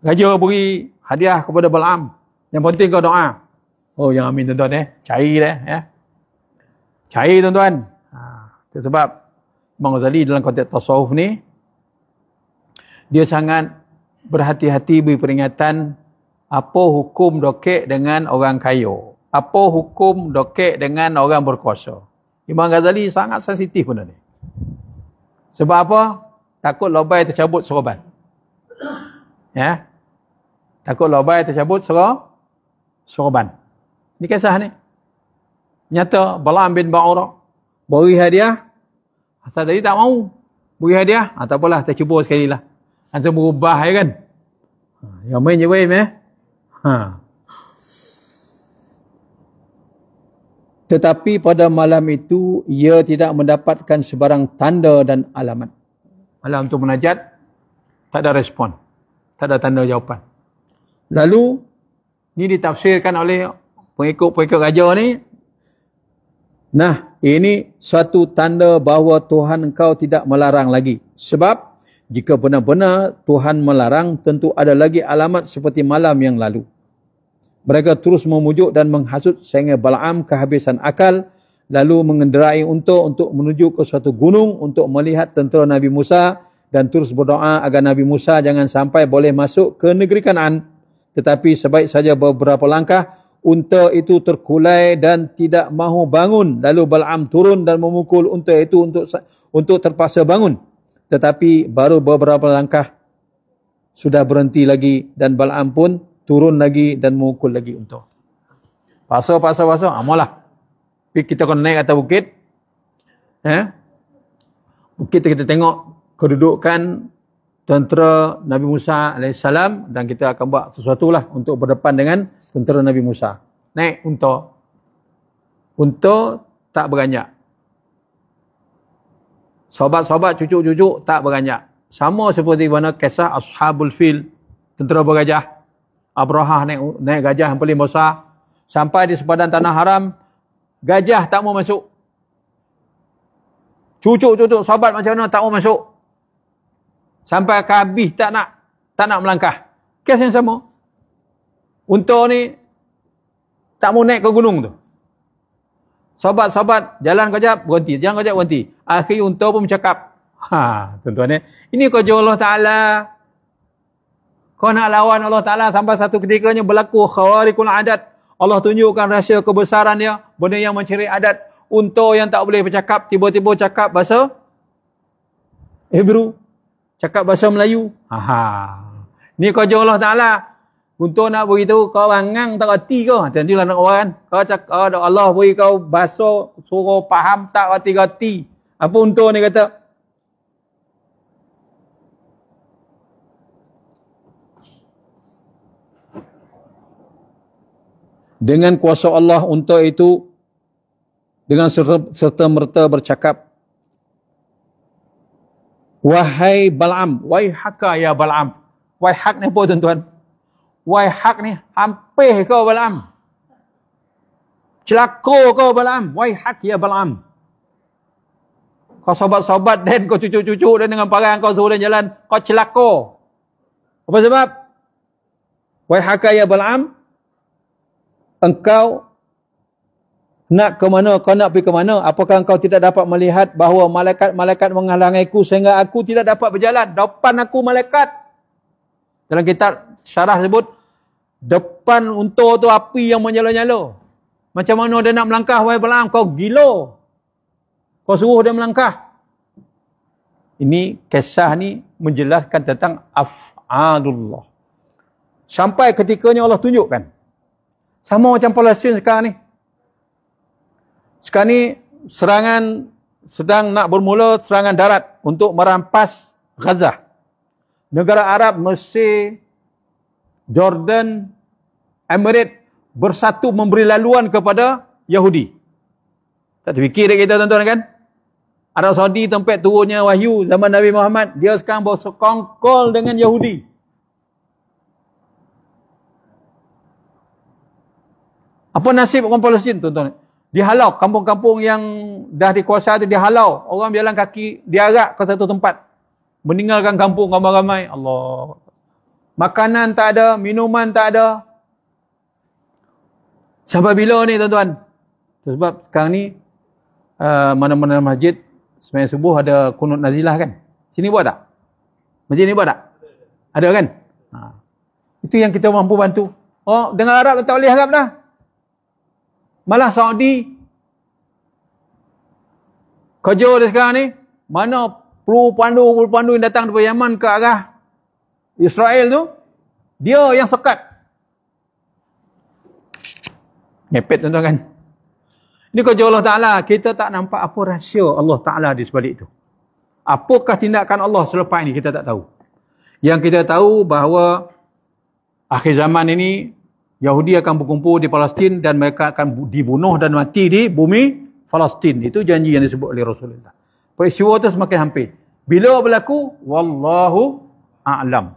Raja beri hadiah kepada Bal'am. Yang penting kau doa. Yang amin tuan-tuan Cair dah Cair tuan-tuan. Sebab Imam Ghazali dalam konteks tasawuf ni, dia sangat berhati-hati beri peringatan apa hukum dokek dengan orang kaya. Apa hukum dokek dengan orang berkuasa. Imam Ghazali sangat sensitif benda ni. Sebab apa? Takut lobai tercabut soroban. Takut lobai tercabut soroban. Ini kisah ni. Nyata Bal'am bin Ba'ura beri hadiah. Asal tadi tak mau beri hadiah. Tak apalah, kita cuba sekali lah. Antum berubah kan. Yang main je weh Tetapi pada malam itu ia tidak mendapatkan sebarang tanda dan alamat. Malam tu munajat, tak ada respon. Tak ada tanda jawapan. Lalu ni ditafsirkan oleh pengikut-pengikut raja ni. Nah, ini suatu tanda bahawa Tuhan engkau tidak melarang lagi. Sebab jika benar-benar Tuhan melarang, tentu ada lagi alamat seperti malam yang lalu. Mereka terus memujuk dan menghasut sehingga Bal'am kehabisan akal lalu mengendarai unta untuk menuju ke suatu gunung untuk melihat tentera Nabi Musa dan terus berdoa agar Nabi Musa jangan sampai boleh masuk ke negeri Kanaan. Tetapi sebaik saja beberapa langkah, unta itu terkulai dan tidak mahu bangun. Lalu Bal'am turun dan memukul unta itu untuk terpaksa bangun. Tetapi baru beberapa langkah sudah berhenti lagi dan Bal'am pun turun lagi dan memukul lagi unta. Pasal. Amalah. Kita kena naik atas bukit. Bukit kita tengok kedudukan tentera Nabi Musa AS dan kita akan buat sesuatu lah untuk berdepan dengan tentera Nabi Musa. Naik unta. Unta tak beranjak. Sahabat-sahabat, cucuk-cucuk tak beranjak. Sama seperti mana kisah Ashabul Fil, tentera bergajah. Abrahah naik gajah yang paling besar. Sampai di sepadan tanah haram, gajah tak mau masuk. Cucuk-cucuk sahabat macam mana tak mau masuk. Sampai ke habis tak nak melangkah. Kes yang sama. Unta ni tak mau naik ke gunung tu. Sahabat-sahabat jalan kejap berhenti, jalan kejap berhenti. Akhirnya unta pun bercakap, tuan-tuan ini kerja Allah Ta'ala. Kau nak lawan Allah Ta'ala sampai satu ketikanya berlaku khawarikul adat. Allah tunjukkan rahsia kebesaran dia, benda yang mencuri adat. Unta yang tak boleh bercakap tiba-tiba cakap bahasa Hebrew, cakap bahasa Melayu. Ni kerja Allah Ta'ala. Untuk nak beritahu kau rangang tak reti kau. Tentulah nak orang kan. Kau cakap Allah beri kau bahasa suruh faham tak reti-reti. Apa untuk ni kata? Dengan kuasa Allah unta itu dengan serta-merta bercakap, wahai Bal'am, waihaka ya Bal'am. Waihak ni apa tuan-tuan? Waihak ni hampir kau Bal'am. Celaka kau Bal'am. Waihak ya Bal'am. Kau sahabat-sahabat dan kau cucuk-cucuk dan dengan parang kau suruh dan jalan, kau celaka. Apa sebab? Waihaka ya Bal'am, engkau nak ke mana? Kau nak pergi ke mana? Apakah engkau tidak dapat melihat bahawa malaikat-malaikat menghalangiku sehingga aku tidak dapat berjalan? Depan aku malaikat. Dalam kitab syarah sebut, depan unta tu api yang menyala-nyala. Macam mana dia nak melangkah, wahai Bal'am? Kau gila. Kau suruh dia melangkah. Ini kisah ni menjelaskan tentang af'alullah. Sampai ketikanya Allah tunjukkan. Sama macam Palestin sekarang ni. Sekarang ni serangan sedang nak bermula, serangan darat untuk merampas Gaza. Negara Arab, Mesir, Jordan, Emirates bersatu memberi laluan kepada Yahudi. Tak terfikir kita tuan-tuan kan? Arab Saudi tempat turunnya wahyu zaman Nabi Muhammad, dia sekarang bersekongkol dengan Yahudi. Apa nasib orang Palestin tuan-tuan? Dihalau, kampung-kampung yang dah dikuasai itu dihalau. Orang berjalan kaki, diarak ke satu tempat. Meninggalkan kampung ramai-ramai. Allah. Makanan tak ada, minuman tak ada. Sampai bila ni tuan-tuan? Sebab sekarang ni, mana-mana masjid, sembahyang subuh ada kunut nazilah kan? Sini buat tak? Masjid ni buat tak? Ada kan? Itu yang kita mampu bantu. Oh, dengan Arab tak boleh harap dah. Malah Saudi kerja dia sekarang ni, mana peluru pandu yang datang daripada Yaman ke arah Israel tu, dia yang sekat. Ngepet tuan-tuan kan. Ini kerja Allah Ta'ala. Kita tak nampak apa rahsia Allah Ta'ala di sebalik itu. Apakah tindakan Allah selepas ini, kita tak tahu. Yang kita tahu bahawa akhir zaman ini Yahudi akan berkumpul di Palestin dan mereka akan dibunuh dan mati di bumi Palestin. Itu janji yang disebut oleh Rasulullah. Peristiwa itu semakin hampir. Bila berlaku? Wallahu a'lam.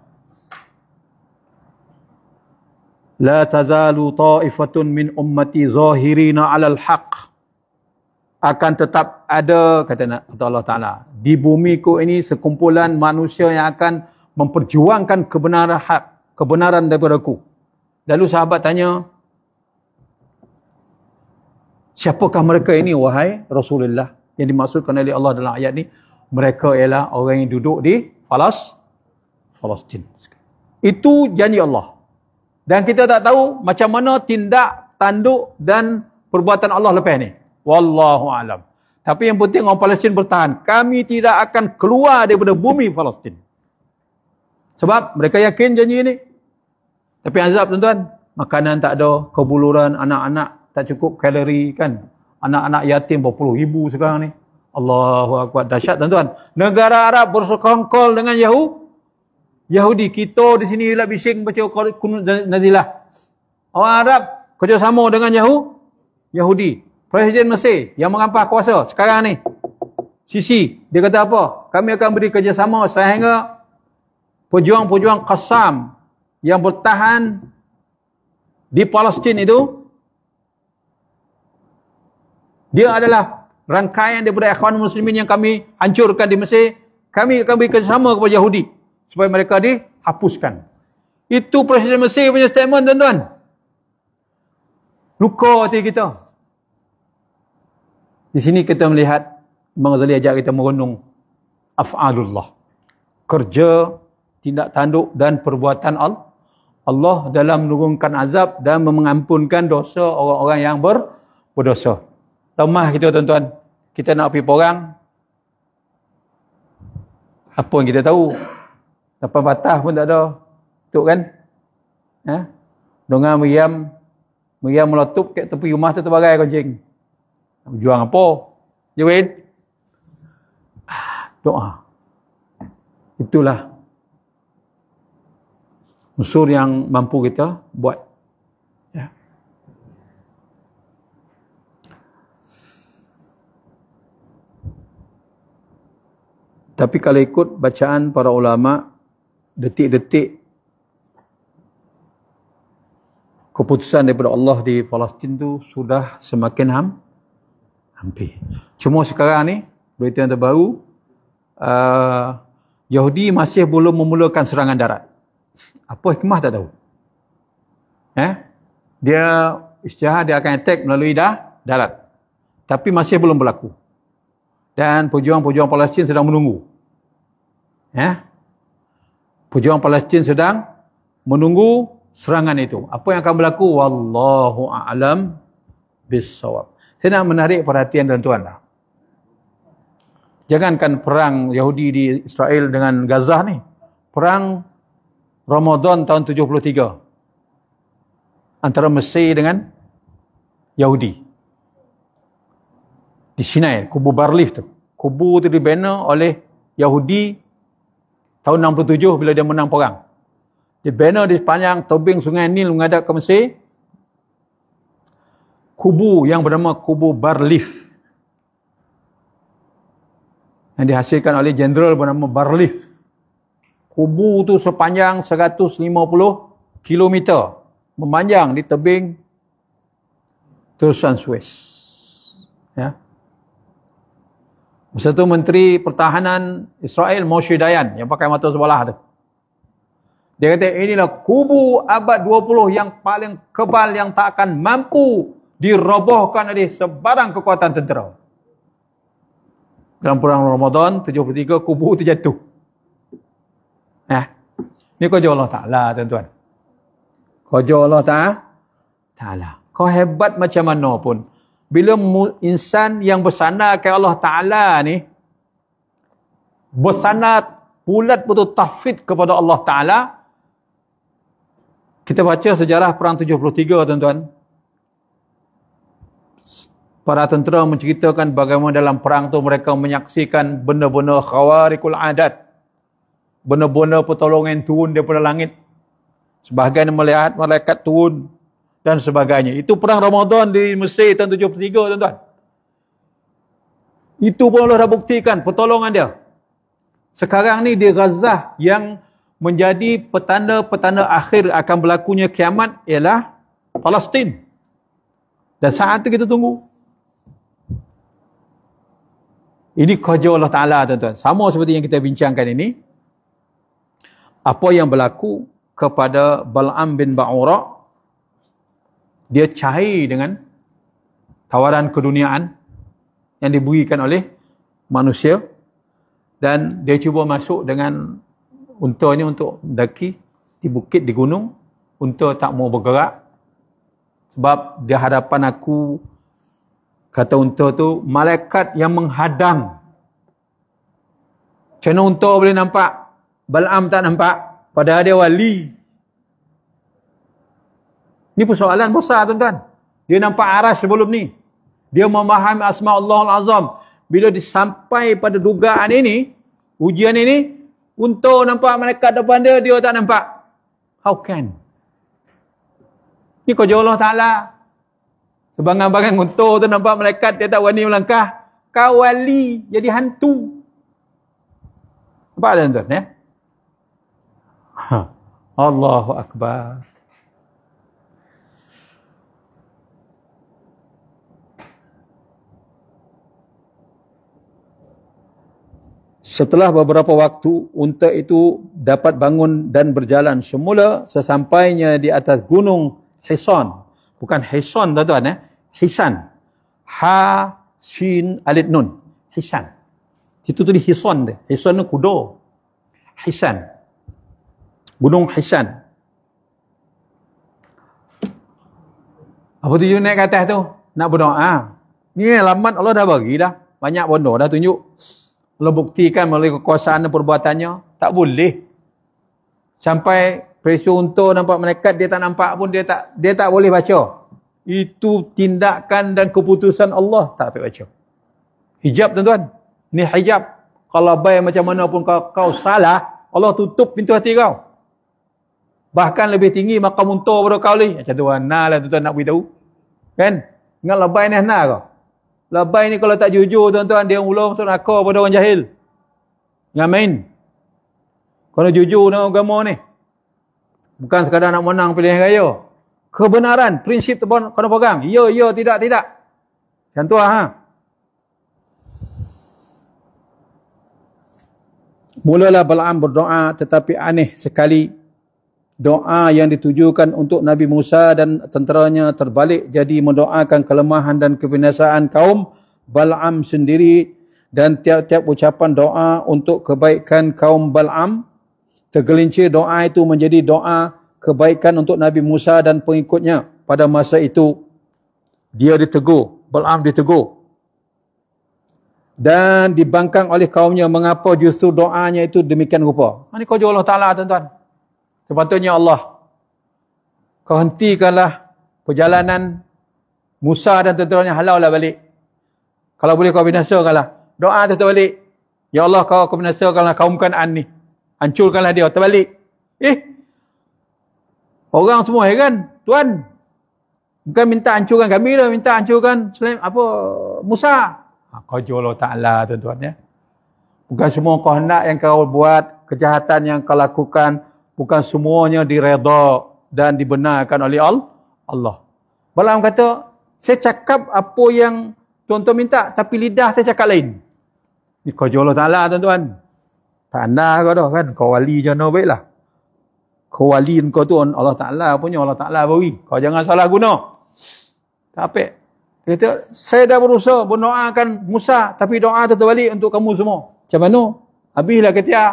La tazalu ta'ifatun min ummati zahirina 'alal haqq. Akan tetap ada, kata Allah Ta'ala, di bumiku ini sekumpulan manusia yang akan memperjuangkan kebenaran hak, kebenaran daripada aku. Lalu sahabat tanya, Siapakah mereka ini wahai Rasulullah? Yang dimaksudkan oleh Allah dalam ayat ni, mereka ialah orang yang duduk di Palestin. Itu janji Allah. Dan kita tak tahu macam mana tindak, tanduk dan perbuatan Allah lepas ni. Wallahu alam. Tapi yang penting orang Palestin bertahan. Kami tidak akan keluar daripada bumi Palestin. Sebab mereka yakin janji ini. Tapi azab tuan-tuan, makanan tak ada, kebuluran, anak-anak tak cukup kalori kan. Anak-anak yatim berpuluh ribu sekarang ni. Allahu Akbar, dahsyat tuan-tuan. Negara Arab bersekongkol dengan Yahudi. Kita di sini lah bising baca kunut nazilah. Orang Arab kerjasama dengan Yahudi. Presiden Mesir yang mengampas kuasa sekarang ni, Sisi, dia kata apa? Kami akan beri kerjasama sehingga pejuang-pejuang Qassam yang bertahan di Palestin itu, dia adalah rangkaian daripada Ikhwan Muslimin yang kami hancurkan di Mesir. Kami akan beri kerjasama kepada Yahudi supaya mereka dihapuskan. Itu Presiden Mesir punya statement, tuan-tuan. Luka hati kita. Di sini kita melihat Imam Ghazali ajak kita merenung af'alullah. Kerja, tindak tanduk dan perbuatan Allah dalam menurunkan azab dan mengampunkan dosa orang-orang yang berdosa. Lemah kita, tuan-tuan. Kita nak pergi perang, apa yang kita tahu? Dapat batas pun tak ada. Betul kan? Dengan Meriam meletup kat tepi rumah tu terbagai kucing. Berjuang apa? Jawin? Doa. Itulah unsur yang mampu kita buat. Ya. Tapi kalau ikut bacaan para ulama, detik-detik keputusan daripada Allah di Palestin tu sudah semakin hampir. Cuma sekarang ni, berita yang terbaru, Yahudi masih belum memulakan serangan darat. Apa hikmah tak tahu. Dia isytihar dia akan attack melalui darat. Tapi masih belum berlaku. Dan pejuang-pejuang Palestin sedang menunggu. Pejuang Palestin sedang menunggu serangan itu. Apa yang akan berlaku? Wallahu a'lam bissawab. Saya nak menarik perhatian tuan-tuan lah. Jangankan perang Yahudi di Israel dengan Gaza ni. Perang Ramadan tahun 73. Antara Mesir dengan Yahudi. Di Sinai, kubu Barlif tu. Kubu tu dibina oleh Yahudi tahun 67 bila dia menang perang. Dibina di sepanjang tebing sungai Nil menghadap ke Mesir. Kubu yang bernama kubu Barlif. Yang dihasilkan oleh jenderal bernama Barlif. Kubu tu sepanjang 150 km. Memanjang di tebing terusan Suez. Ya. Masa tu Menteri Pertahanan Israel Moshe Dayan yang pakai mata sebelah tu. Dia kata inilah kubu abad 20 yang paling kebal yang tak akan mampu dirobohkan oleh sebarang kekuatan tentera. Dalam perang Ramadan 73 kubu itu jatuh. Ini kerja Allah Ta'ala, tuan-tuan. Kerja Allah Ta'ala. Kau hebat macam mana pun, bila insan yang bersandar ke Allah Ta'ala ni, bersandar bulat betul tahfidz kepada Allah Ta'ala. Kita baca sejarah perang 73, tuan-tuan. Para tentera menceritakan bagaimana dalam perang tu mereka menyaksikan benda-benda khawarikul adat. Benda-benda pertolongan turun daripada langit. Sebahagian melihat malaikat turun dan sebagainya. Itu perang Ramadan di Mesir tahun 73, tuan-tuan. Itu pun Allah dah buktikan pertolongan dia. Sekarang ni di Gaza yang menjadi petanda-petanda akhir akan berlakunya kiamat ialah Palestin. Dan saat itu kita tunggu. Ini kerja Allah Ta'ala, tuan-tuan. Sama seperti yang kita bincangkan ini. Apa yang berlaku kepada Bal'am bin Ba'ura, dia cair dengan tawaran keduniaan yang diberikan oleh manusia, dan dia cuba masuk dengan untanya untuk mendaki di bukit, di gunung. Unta tak mau bergerak sebab di hadapan aku, kata unta tu, malaikat yang menghadang. Macam mana unta boleh nampak? Bal'am tak nampak, padahal dia wali. Ini persoalan besar, tuan-tuan. Dia nampak aras sebelum ni. Dia memahami asma Allahul Azam. Bila disampai pada dugaan ini, ujian ini, unta nampak malaikat depan dia, dia tak nampak. How can? Ini kerja Allah Ta'ala. Sebangang-bangang unta tu nampak malaikat, dia tak berani melangkah. Kau wali, jadi hantu. Nampak tak, tuan-tuan? Ya? Allahu Akbar. Setelah beberapa waktu, unta itu dapat bangun dan berjalan semula sesampainya di atas gunung Hisan. Bukan Hisan, tuan-tuan. Hisan. Ha, Shin, Alif, Nun. Hisan. Situ tu di Hisan dia. Hisan tu kuda. Hisan. Gunung Hisan. Apa tujuan naik ke atas tu? Nak berdoa. Ni alamat Allah dah bagi dah. Banyak bondo dah tunjuk. Allah buktikan melalui kekuasaan dan perbuatannya. Tak boleh. Sampai peristiwa unta nampak malaikat, dia tak nampak pun, dia tak boleh baca. Itu tindakan dan keputusan Allah. Tak baca. Hijab, tuan-tuan. Ini hijab. Kalau baik macam mana pun kau salah, Allah tutup pintu hati kau. Bahkan lebih tinggi maqam unta pada kau ni. Macam tu mana lah tuan-tuan nak beritahu. Kan? Ingat labai ni hana kau. Labai ni kalau tak jujur, tuan-tuan, dia ulung neraka pada orang jahil. Jangan main. Kalau jujur dengan agama ni. Bukan sekadar nak menang pilihan raya. Kebenaran, prinsip tu kena pegang. Ya, ya, tidak, tidak. Macam tu ha. Mulalah Bal'am berdoa, tetapi aneh sekali. Doa yang ditujukan untuk Nabi Musa dan tenteranya terbalik jadi mendoakan kelemahan dan kebinasaan kaum Bal'am sendiri, dan tiap-tiap ucapan doa untuk kebaikan kaum Bal'am tergelincir doa itu menjadi doa kebaikan untuk Nabi Musa dan pengikutnya. Pada masa itu dia ditegur, Bal'am ditegur dan dibangkang oleh kaumnya. Mengapa justru doanya itu demikian rupa? Ini kerja Allah Ta'ala, tuan-tuan. Sepatutnya Allah, kau hentikanlah perjalanan Musa dan tenteranya, halaulah balik. Kalau boleh kau binasakanlah. Doa tu terbalik. Ya Allah, kau binasakanlah kaum Kan'an ni. Hancurkanlah dia, terbalik. Orang semua heran. Tuan, bukan minta hancurkan kami lah, minta hancurkan Musa. Kerja Allah Ta'ala, tuan-tuan ya. Bukan semua kau hendak yang kau buat, kejahatan yang kau lakukan, bukan semuanya direda dan dibenarkan oleh Allah. Bal'am kata, saya cakap apa yang tuan-tuan minta, tapi lidah saya cakap lain. Ini kerja Allah Ta'ala, tuan-tuan. Tak anda kau dah kan, kau wali je no baiklah. Kau wali kau tu Allah Ta'ala punya, Allah Ta'ala beri. Kau jangan salah guna. Tak apa. Dia kata, saya dah berusaha berdoakan Musa, tapi doa tu terbalik untuk kamu semua. Macam mana? Habislah ketia.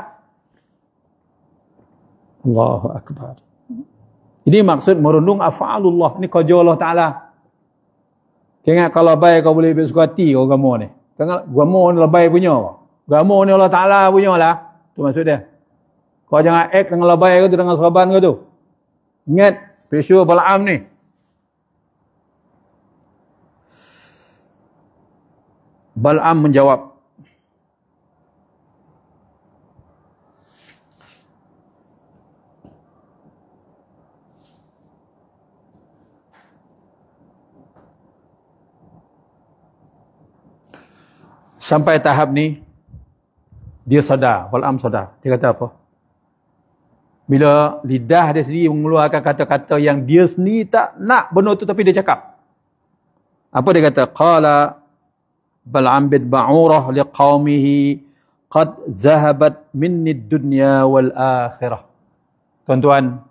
Allahu Akbar. Ini maksud merundung af'alullah. Ini kerja Allah Ta'ala. Ingat kalau baik kau boleh bersuka hati kau agama ni. Tengok agama ni lebay punya. Agama ni Allah Ta'ala punya lah. Tu maksud dia. Kau jangan act dengan lebay kau tu, dengan sahabat kau tu. Ingat peristiwa Bal'am ni. Bal'am menjawab, sampai tahap ni, dia sadar, Bal'am sadar. Dia kata apa? Bila lidah dia sendiri mengeluarkan kata-kata yang dia sendiri tak nak benda tu, tapi dia cakap. Apa dia kata? Qala Bal'am bin Ba'urah liqaumihi qad zahabat minni dunya wal akhirah. Tuan-tuan,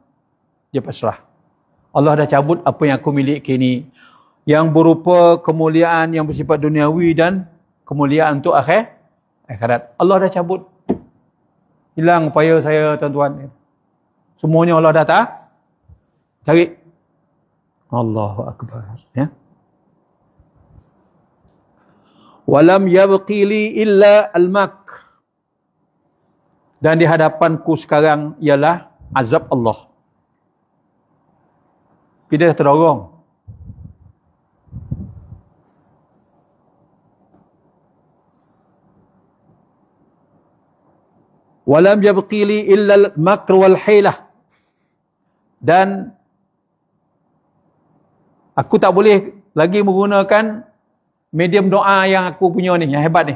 dia pasrah. Allah dah cabut apa yang aku miliki ni. yang berupa kemuliaan yang bersifat duniawi dan kemuliaan untuk akhirat. Allah dah cabut. Hilang upaya saya, tuan-tuan. Semuanya Allah dah tarik. Allahu Akbar. Ya. Walam yabqi li illa al-makr. Dan di hadapanku sekarang ialah azab Allah. Dia dah terdorong. Walam yabqi li illa al-makr wal hilah. Dan aku tak boleh lagi menggunakan medium doa yang aku punya ni, yang hebat ni.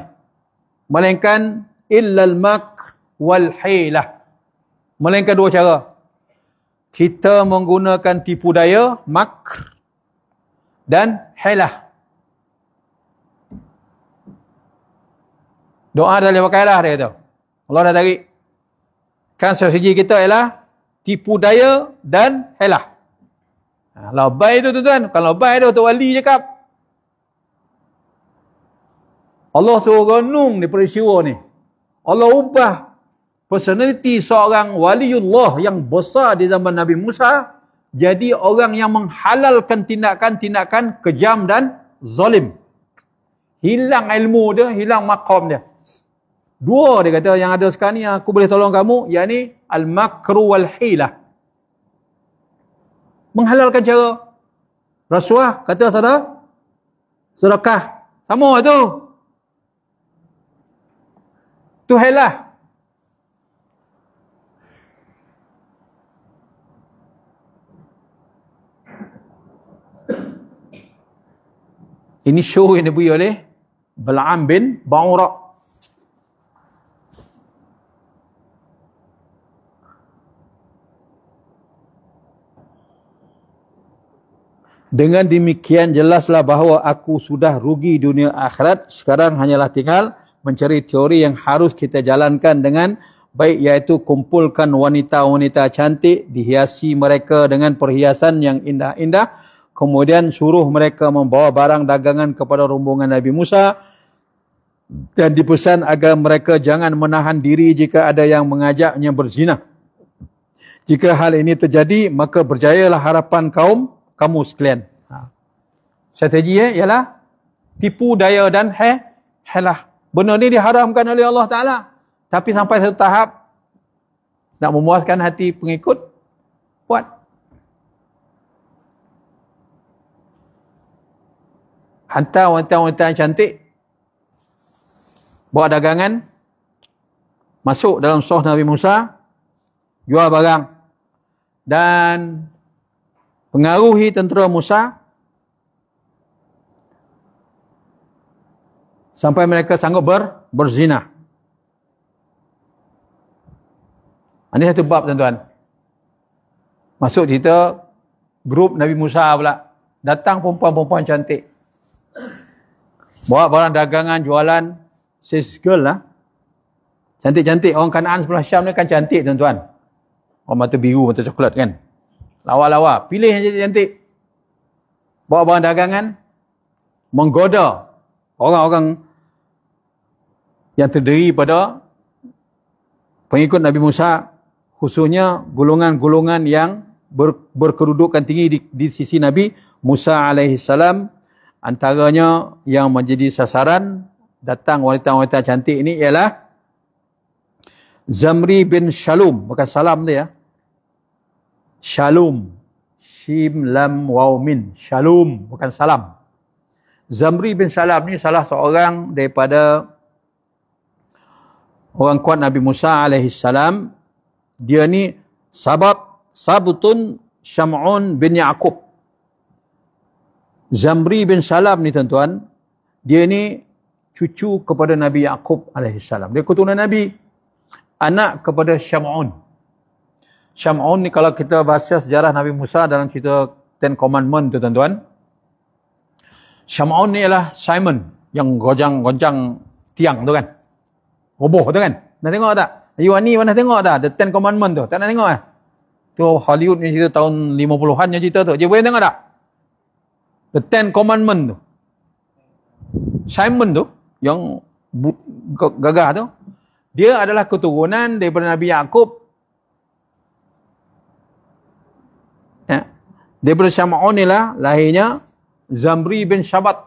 Melainkan illa al-makr wal hilah. Melainkan dua cara. Kita menggunakan tipu daya, makr, dan hilah. Doa dah boleh pakai lah, dia kata. Allah dah tarik. Kan strategi kita ialah tipu daya dan hilah. Labai tu tuan-tuan. Bukan labai tu, Tok Wali cakap. Allah suruh renung di peristiwa ni. Allah ubah personality seorang waliullah yang besar di zaman Nabi Musa jadi orang yang menghalalkan tindakan-tindakan kejam dan zalim. Hilang ilmu dia, hilang maqam dia. Dua dia kata yang ada sekarang ni yang aku boleh tolong kamu, yakni al-makru wal hilah. Menghalalkan cara rasuah, kata sedekah. Sama tu. Tu hilah. Ini show yang diberi oleh Bal'am bin Ba'ura. Dengan demikian jelaslah bahawa aku sudah rugi dunia akhirat. Sekarang hanyalah tinggal mencari teori yang harus kita jalankan dengan baik, iaitu kumpulkan wanita-wanita cantik, dihiasi mereka dengan perhiasan yang indah-indah, kemudian suruh mereka membawa barang dagangan kepada rombongan Nabi Musa, dan dipesan agar mereka jangan menahan diri jika ada yang mengajaknya berzina. Jika hal ini terjadi, maka berjayalah harapan kamu sekalian. Strategi ialah tipu daya dan hilah. Benda ni diharamkan oleh Allah Ta'ala. Tapi sampai satu tahap nak memuaskan hati pengikut, buat. Hantar wanita-wanita yang cantik, bawa dagangan, masuk dalam sah Nabi Musa, jual barang, dan pengaruhi tentera Musa sampai mereka sanggup berzina. Ini satu bab, tuan-tuan. Masuk cerita grup Nabi Musa pula. Datang perempuan-perempuan cantik. Bawa barang dagangan, jualan, sis girl lah. Cantik-cantik. Orang Kanaan sebelah Syam ni kan cantik, tuan-tuan. Orang mata biru, mata coklat kan. Lawa-lawa. Pilih yang cantik-cantik. Bawa barang dagangan. Menggoda orang-orang yang terdiri pada pengikut Nabi Musa, khususnya golongan-golongan yang berkedudukan tinggi di sisi Nabi Musa alaihissalam. Antaranya yang menjadi sasaran datang wanita-wanita cantik ini ialah Zamri bin Shalum. Bukan salam dia ya. Shalum. Shim lam waw min. Shalum. Bukan salam. Zamri bin Shalum ni salah seorang daripada orang kuat Nabi Musa alaihissalam. Dia ni Sabtun Syam'un bin Ya'qub. Zamri bin Shalum ni, tuan-tuan, dia ni cucu kepada Nabi Ya'qub alaihissalam. Dia keturunan Nabi. Anak kepada Syam'un. Syam'un ni kalau kita baca sejarah Nabi Musa dalam cerita Ten Commandment tu, tuan-tuan. Syam'un ni ialah Simon yang goncang tiang tu kan. Roboh tu kan. Nak tengok tak? Ayuan ni pernah tengok tak? The Ten Commandment tu. Tak nak tengok Tu Hollywood ni cerita tahun 50-an yang cerita tu. Dia boleh tengok tak? The Ten Commandment tu. Simon tu, yang gagah tu, dia adalah keturunan daripada Nabi Yaqub. Ya. Daripada Syam'un ni lah lahirnya Zamri bin Syabat.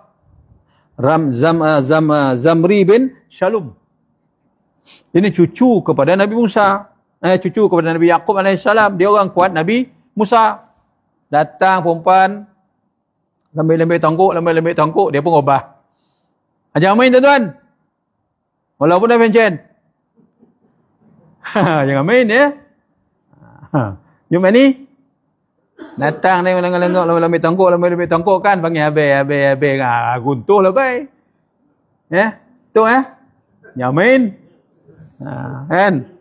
Zamri bin Shalum. Ini cucu kepada Nabi Musa. Cucu kepada Nabi Yaqub AS. Dia orang kuat Nabi Musa. Datang perempuan, lambai-lambai tongkok, dia pun ubah. Jangan main tuan-tuan. Walaupun dah pencen. Jangan main ya. Jom ni. Datang ni lengok-lengok, lambai-lambai tongkok kan. Panggil habis. Guntuh lah baik. Ya. Tu jangan main. Kan.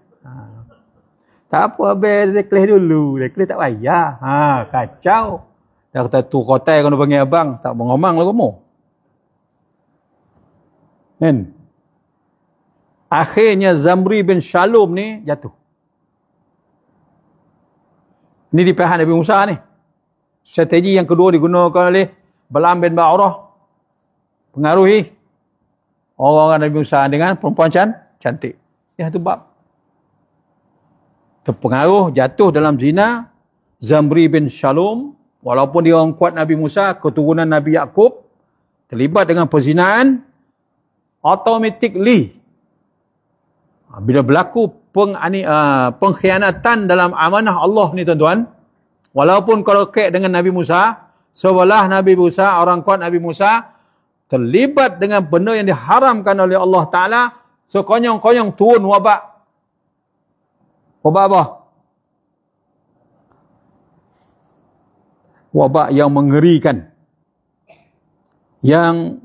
Tak apa, habis deklis dulu. Deklis tak payah. Kacau. Dah kata tu kotai kau nak panggil abang. Tak mengomang lah kamu. Kan? Akhirnya Zamri bin Shalum ni jatuh. Ini di pihak Nabi Musa ni. Strategi yang kedua digunakan oleh Balaam bin Ba'urah. Pengaruhi orang-orang Nabi Musa dengan perempuan cantik. Ya, itu bab. Terpengaruh, jatuh dalam zina. Zamri bin Shalum, walaupun dia orang kuat Nabi Musa, keturunan Nabi Yaqub, terlibat dengan perzinaan, automatically bila berlaku pengkhianatan dalam amanah Allah ni tuan-tuan, walaupun kalau kait dengan Nabi Musa, sebelah Nabi Musa, orang kuat Nabi Musa, terlibat dengan benda yang diharamkan oleh Allah Ta'ala, sekonyong-konyong turun wabak. Wabak apa? Wabak yang mengerikan, yang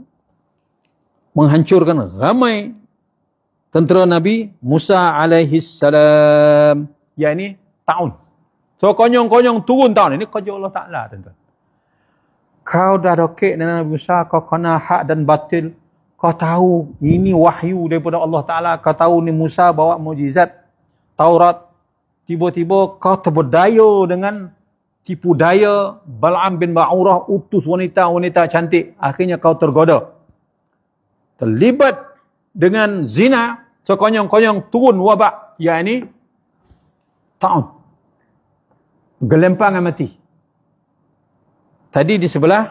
menghancurkan ramai tentera Nabi Musa alaihissalam. Ya, ini taun. So konyong-konyong turun taun. Ini kerja Allah Ta'ala tuan-tuan. Kau dah dokek dengan Nabi Musa, kau kena hak dan batil. Kau tahu ini wahyu daripada Allah Ta'ala. Kau tahu ni Musa bawa mujizat Taurat. Tiba-tiba kau terberdaya dengan tipu daya Balaam bin Ba'urah, utus wanita-wanita cantik. Akhirnya kau tergoda. Terlibat dengan zina, sekonyong-konyong turun wabak, yakni ta'un, gelempangan mati. Tadi di sebelah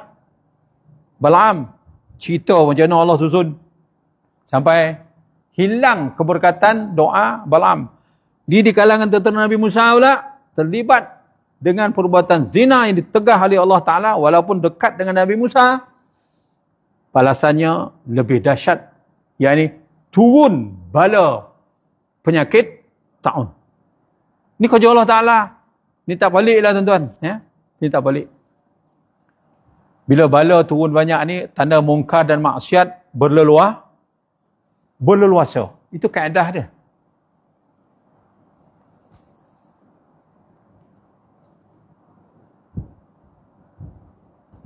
Balaam cerita macam mana Allah susun sampai hilang keberkatan doa Balaam. Di kalangan tentera Nabi Musa pula terlibat dengan perbuatan zina yang ditegah oleh Allah Ta'ala, walaupun dekat dengan Nabi Musa. Balasannya lebih dahsyat, yakni turun bala penyakit ta'un. Ini kerja Allah Ta'ala. Ini tak baliklah tuan-tuan. Ya? Ini tak balik. Bila bala turun banyak ni, tanda mungkar dan maksiat berleluasa. Itu kaedah dia.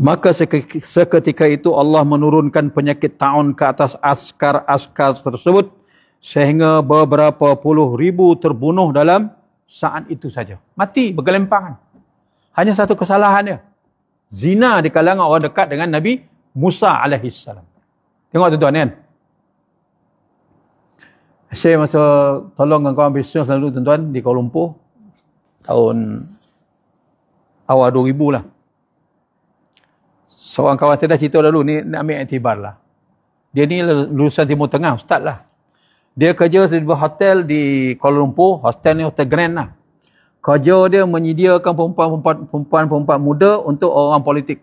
Maka seketika itu Allah menurunkan penyakit ta'un ke atas askar-askar tersebut, sehingga beberapa puluh ribu terbunuh dalam saat itu saja. Mati bergelempangan. Hanya satu kesalahan dia. Zina di kalangan orang dekat dengan Nabi Musa alaihissalam. Tengok tuan-tuan kan. Saya masa tolong dengan kawan bisnes lalu tuan-tuan di Kuala Lumpur, tahun awal 2000 lah. Seorang kawan saya dah cerita dulu, ni nak ambil iktibar lah. Dia ni lulusan Timur Tengah, ustaz lah. Dia kerja di sebuah hotel di Kuala Lumpur, hotel ni hotel Grand lah. Kerja dia menyediakan perempuan-perempuan muda untuk orang politik.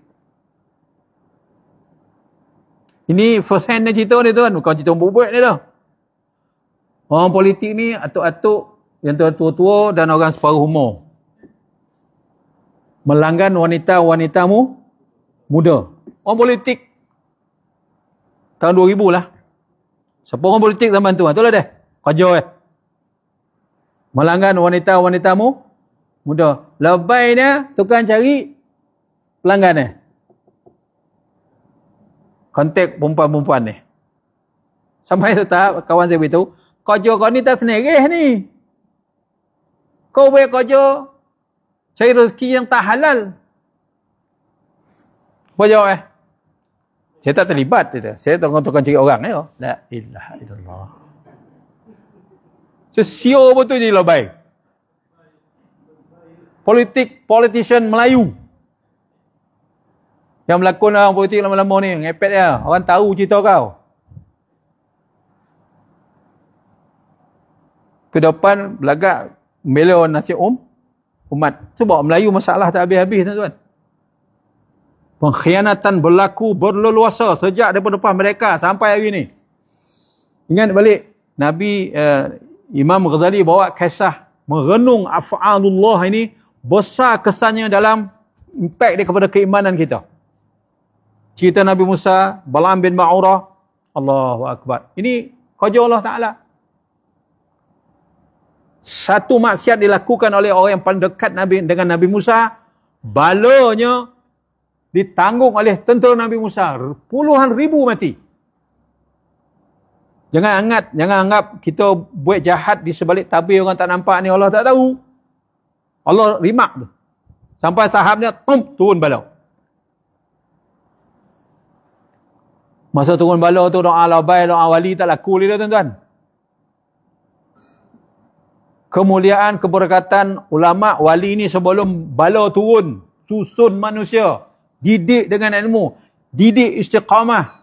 Ini first hand dia cerita ni tuan, bukan cerita buat ni dah. Orang politik ni atuk-atuk yang tua-tua dan orang separuh umur. Melanggan wanita-wanitamu muda. Orang politik. Tahun 2000 lah. Siapa orang politik zaman tu? Itulah dia. Kerja melanggan wanita-wanitamu muda. Lebay dia, tukang cari pelanggan dia. Kontak perempuan-perempuan ni. Sampai tu tahap kawan saya beritahu, kerja kau ni tak senereh ni. Kau boleh kerja cari rezeki yang tak halal. Apa jawab Saya tak terlibat. Saya tukang cari orang. La ilaha illallah. Sesio betul je labai. Politician Melayu. Yang melakon orang politik lama-lama ni. Ngepet dia. Orang tahu cerita kau. Ke depan belagak membela nasib umat. Sebab Melayu masalah tak habis-habis tuan-tuan. Pengkhianatan berlaku berleluasa sejak daripada depan mereka sampai hari ni. Ingat balik Nabi Imam Ghazali bawa kisah merenung af'alullah ini besar kesannya dalam impact dia kepada keimanan kita. Cerita Nabi Musa, Balaam bin Ba'urah, Allahu Akbar. Ini kerja Allah Ta'ala. Satu maksiat dilakukan oleh orang yang paling dekat dengan Nabi Musa, balanya ditanggung oleh tentera Nabi Musa. Puluhan ribu mati. Jangan anggap kita buat jahat di sebalik tabir orang tak nampak ni, Allah tak tahu. Allah rimak tu. Sampai sahabnya turun bala. Masa turun bala tu doa labai, doa wali tak laku dia tuan-tuan. Kemuliaan, keberkatan ulama wali ni sebelum bala turun, susun manusia, didik dengan ilmu, didik istiqamah.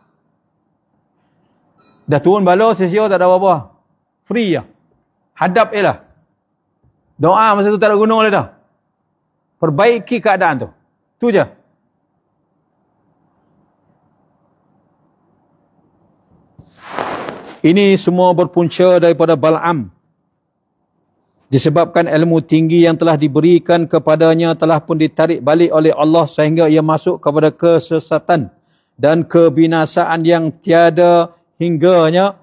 Dah turun bala, sesio tak ada apa-apa. Free je. Hadap je lah. Doa masa tu tak ada guna lah dah. Perbaiki keadaan tu. Tu je. Ini semua berpunca daripada Balaam. Disebabkan ilmu tinggi yang telah diberikan kepadanya telah pun ditarik balik oleh Allah sehingga ia masuk kepada kesesatan dan kebinasaan yang tiada hingganya.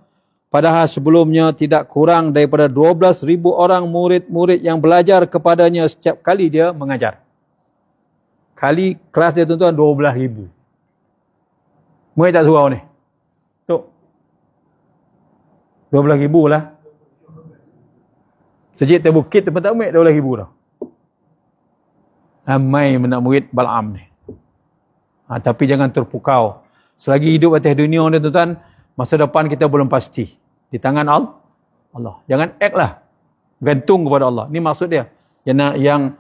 Padahal sebelumnya tidak kurang daripada 12,000 orang murid-murid yang belajar kepadanya setiap kali dia mengajar. Kali kelas dia tuan-tuan 12,000. Murid tak surau ni. Tu. 12,000 lah. Sejak terbukit tempat tak murid 12,000 dah. Ramai nak murid Balaam ni. Tapi jangan terpukau. Selagi hidup atas dunia ni tuan-tuan, masa depan kita belum pasti. Di tangan Allah. Jangan act lah. Gantung kepada Allah. Ni maksud dia. Yang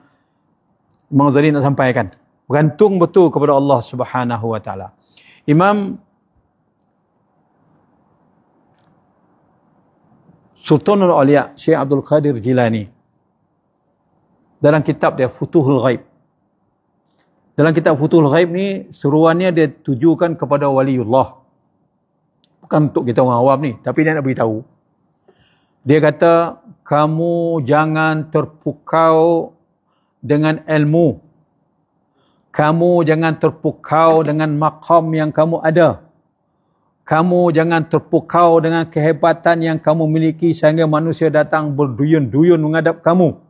Imam Ghazali nak sampaikan. Bergantung betul kepada Allah Subhanahu Wa Taala. Imam Sultanul Auliya Syekh Abdul Qadir Jilani dalam kitab dia Futuhul Ghaib. Dalam kitab Futuhul Ghaib ni seruannya dia tujukan kepada waliullah. Bukan untuk kita orang awam ni, tapi dia nak beritahu. Dia kata, kamu jangan terpukau dengan ilmu. Kamu jangan terpukau dengan maqam yang kamu ada. Kamu jangan terpukau dengan kehebatan yang kamu miliki sehingga manusia datang berduyun-duyun menghadap kamu.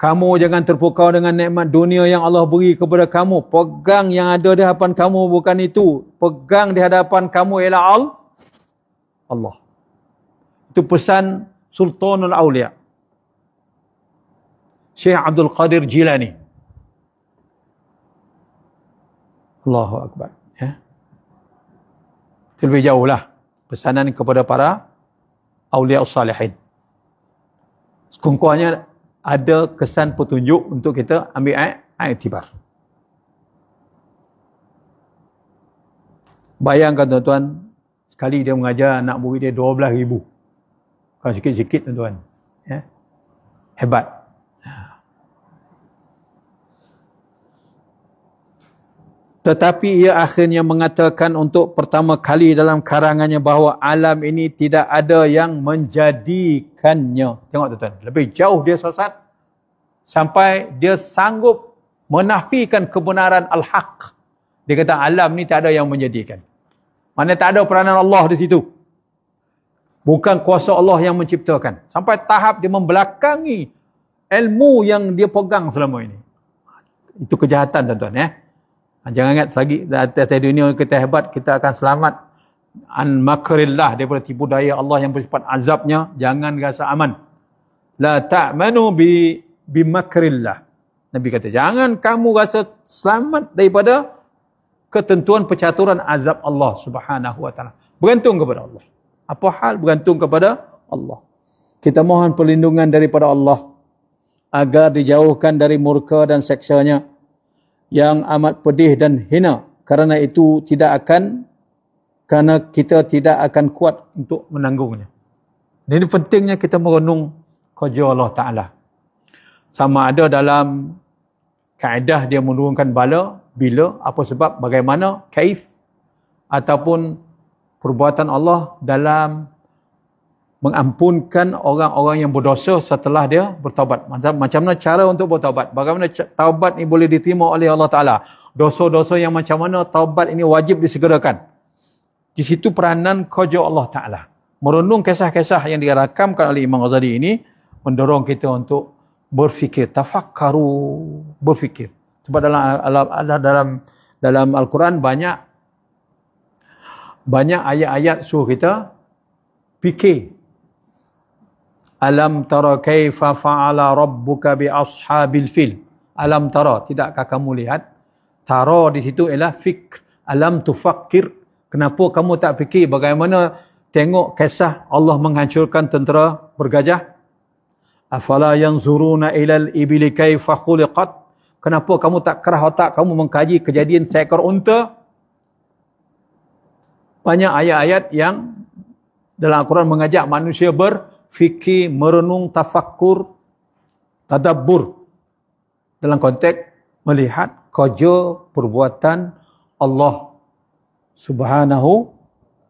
Kamu jangan terpukau dengan nikmat dunia yang Allah beri kepada kamu. Pegang yang ada di hadapan kamu bukan itu. Pegang di hadapan kamu ialah Allah. Itu pesan Sultanul Auliya Syekh Abdul Qadir Jilani. Allahu Akbar. Lebih jauh lah pesanan kepada para awliya salihin. Sekongkohnya ada kesan petunjuk untuk kita ambil iktibar. Bayangkan tuan-tuan, sekali dia mengajar anak murid dia 12,000. Kalau sikit-sikit tuan-tuan. Hebat. Tetapi ia akhirnya mengatakan untuk pertama kali dalam karangannya bahawa alam ini tidak ada yang menjadikannya. Tengok tuan-tuan, lebih jauh dia sesat sampai dia sanggup menafikan kebenaran al-haq. Dia kata alam ni tak ada yang menjadikan. Mana tak ada peranan Allah di situ. Bukan kuasa Allah yang menciptakan. Sampai tahap dia membelakangi ilmu yang dia pegang selama ini. Itu kejahatan tuan-tuan Jangan ingat selagi atas dunia kita hebat, kita akan selamat an makrillah, daripada tipu daya Allah yang bersifat azabnya. Jangan rasa aman. La ta'manu bi makrillah. Nabi kata, jangan kamu rasa selamat daripada ketentuan percaturan azab Allah Subhanahu wa taala. Bergantung kepada Allah. Apa hal bergantung kepada Allah. Kita mohon perlindungan daripada Allah agar dijauhkan dari murka dan seksanya yang amat pedih dan hina. Kerana kita tidak akan kuat untuk menanggungnya. Ini pentingnya kita merenung kerja Allah Ta'ala. Sama ada dalam kaedah dia menurunkan bala, bila, apa sebab, bagaimana, kaif, ataupun perbuatan Allah dalam mengampunkan orang-orang yang berdosa setelah dia bertaubat. Macam mana cara untuk bertaubat? Bagaimana taubat ini boleh diterima oleh Allah Ta'ala? Dosa-dosa yang macam mana taubat ini wajib disegerakan. Di situ peranan kerja Allah Ta'ala. Merenung kisah-kisah yang dirakamkan oleh Imam Ghazali ini, mendorong kita untuk berfikir, tafakkaru, berfikir. Sebab dalam Al-Quran banyak ayat-ayat suruh kita fikir. Alam tara kaifa fa'ala rabbuka bi ashabil fil. Alam tara, tidakkah kamu lihat? Tara di situ ialah fikr. Alam tufakkir. Kenapa kamu tak fikir bagaimana tengok kisah Allah menghancurkan tentera bergajah? Afala yanzuruna ilal ibili kaifa khuliqat. Kenapa kamu tak kerah otak kamu mengkaji kejadian seekor unta? Banyak ayat-ayat yang dalam Al-Quran mengajak manusia berfikir, merenung, tafakkur, tadabbur. Dalam konteks melihat kerja perbuatan Allah Subhanahu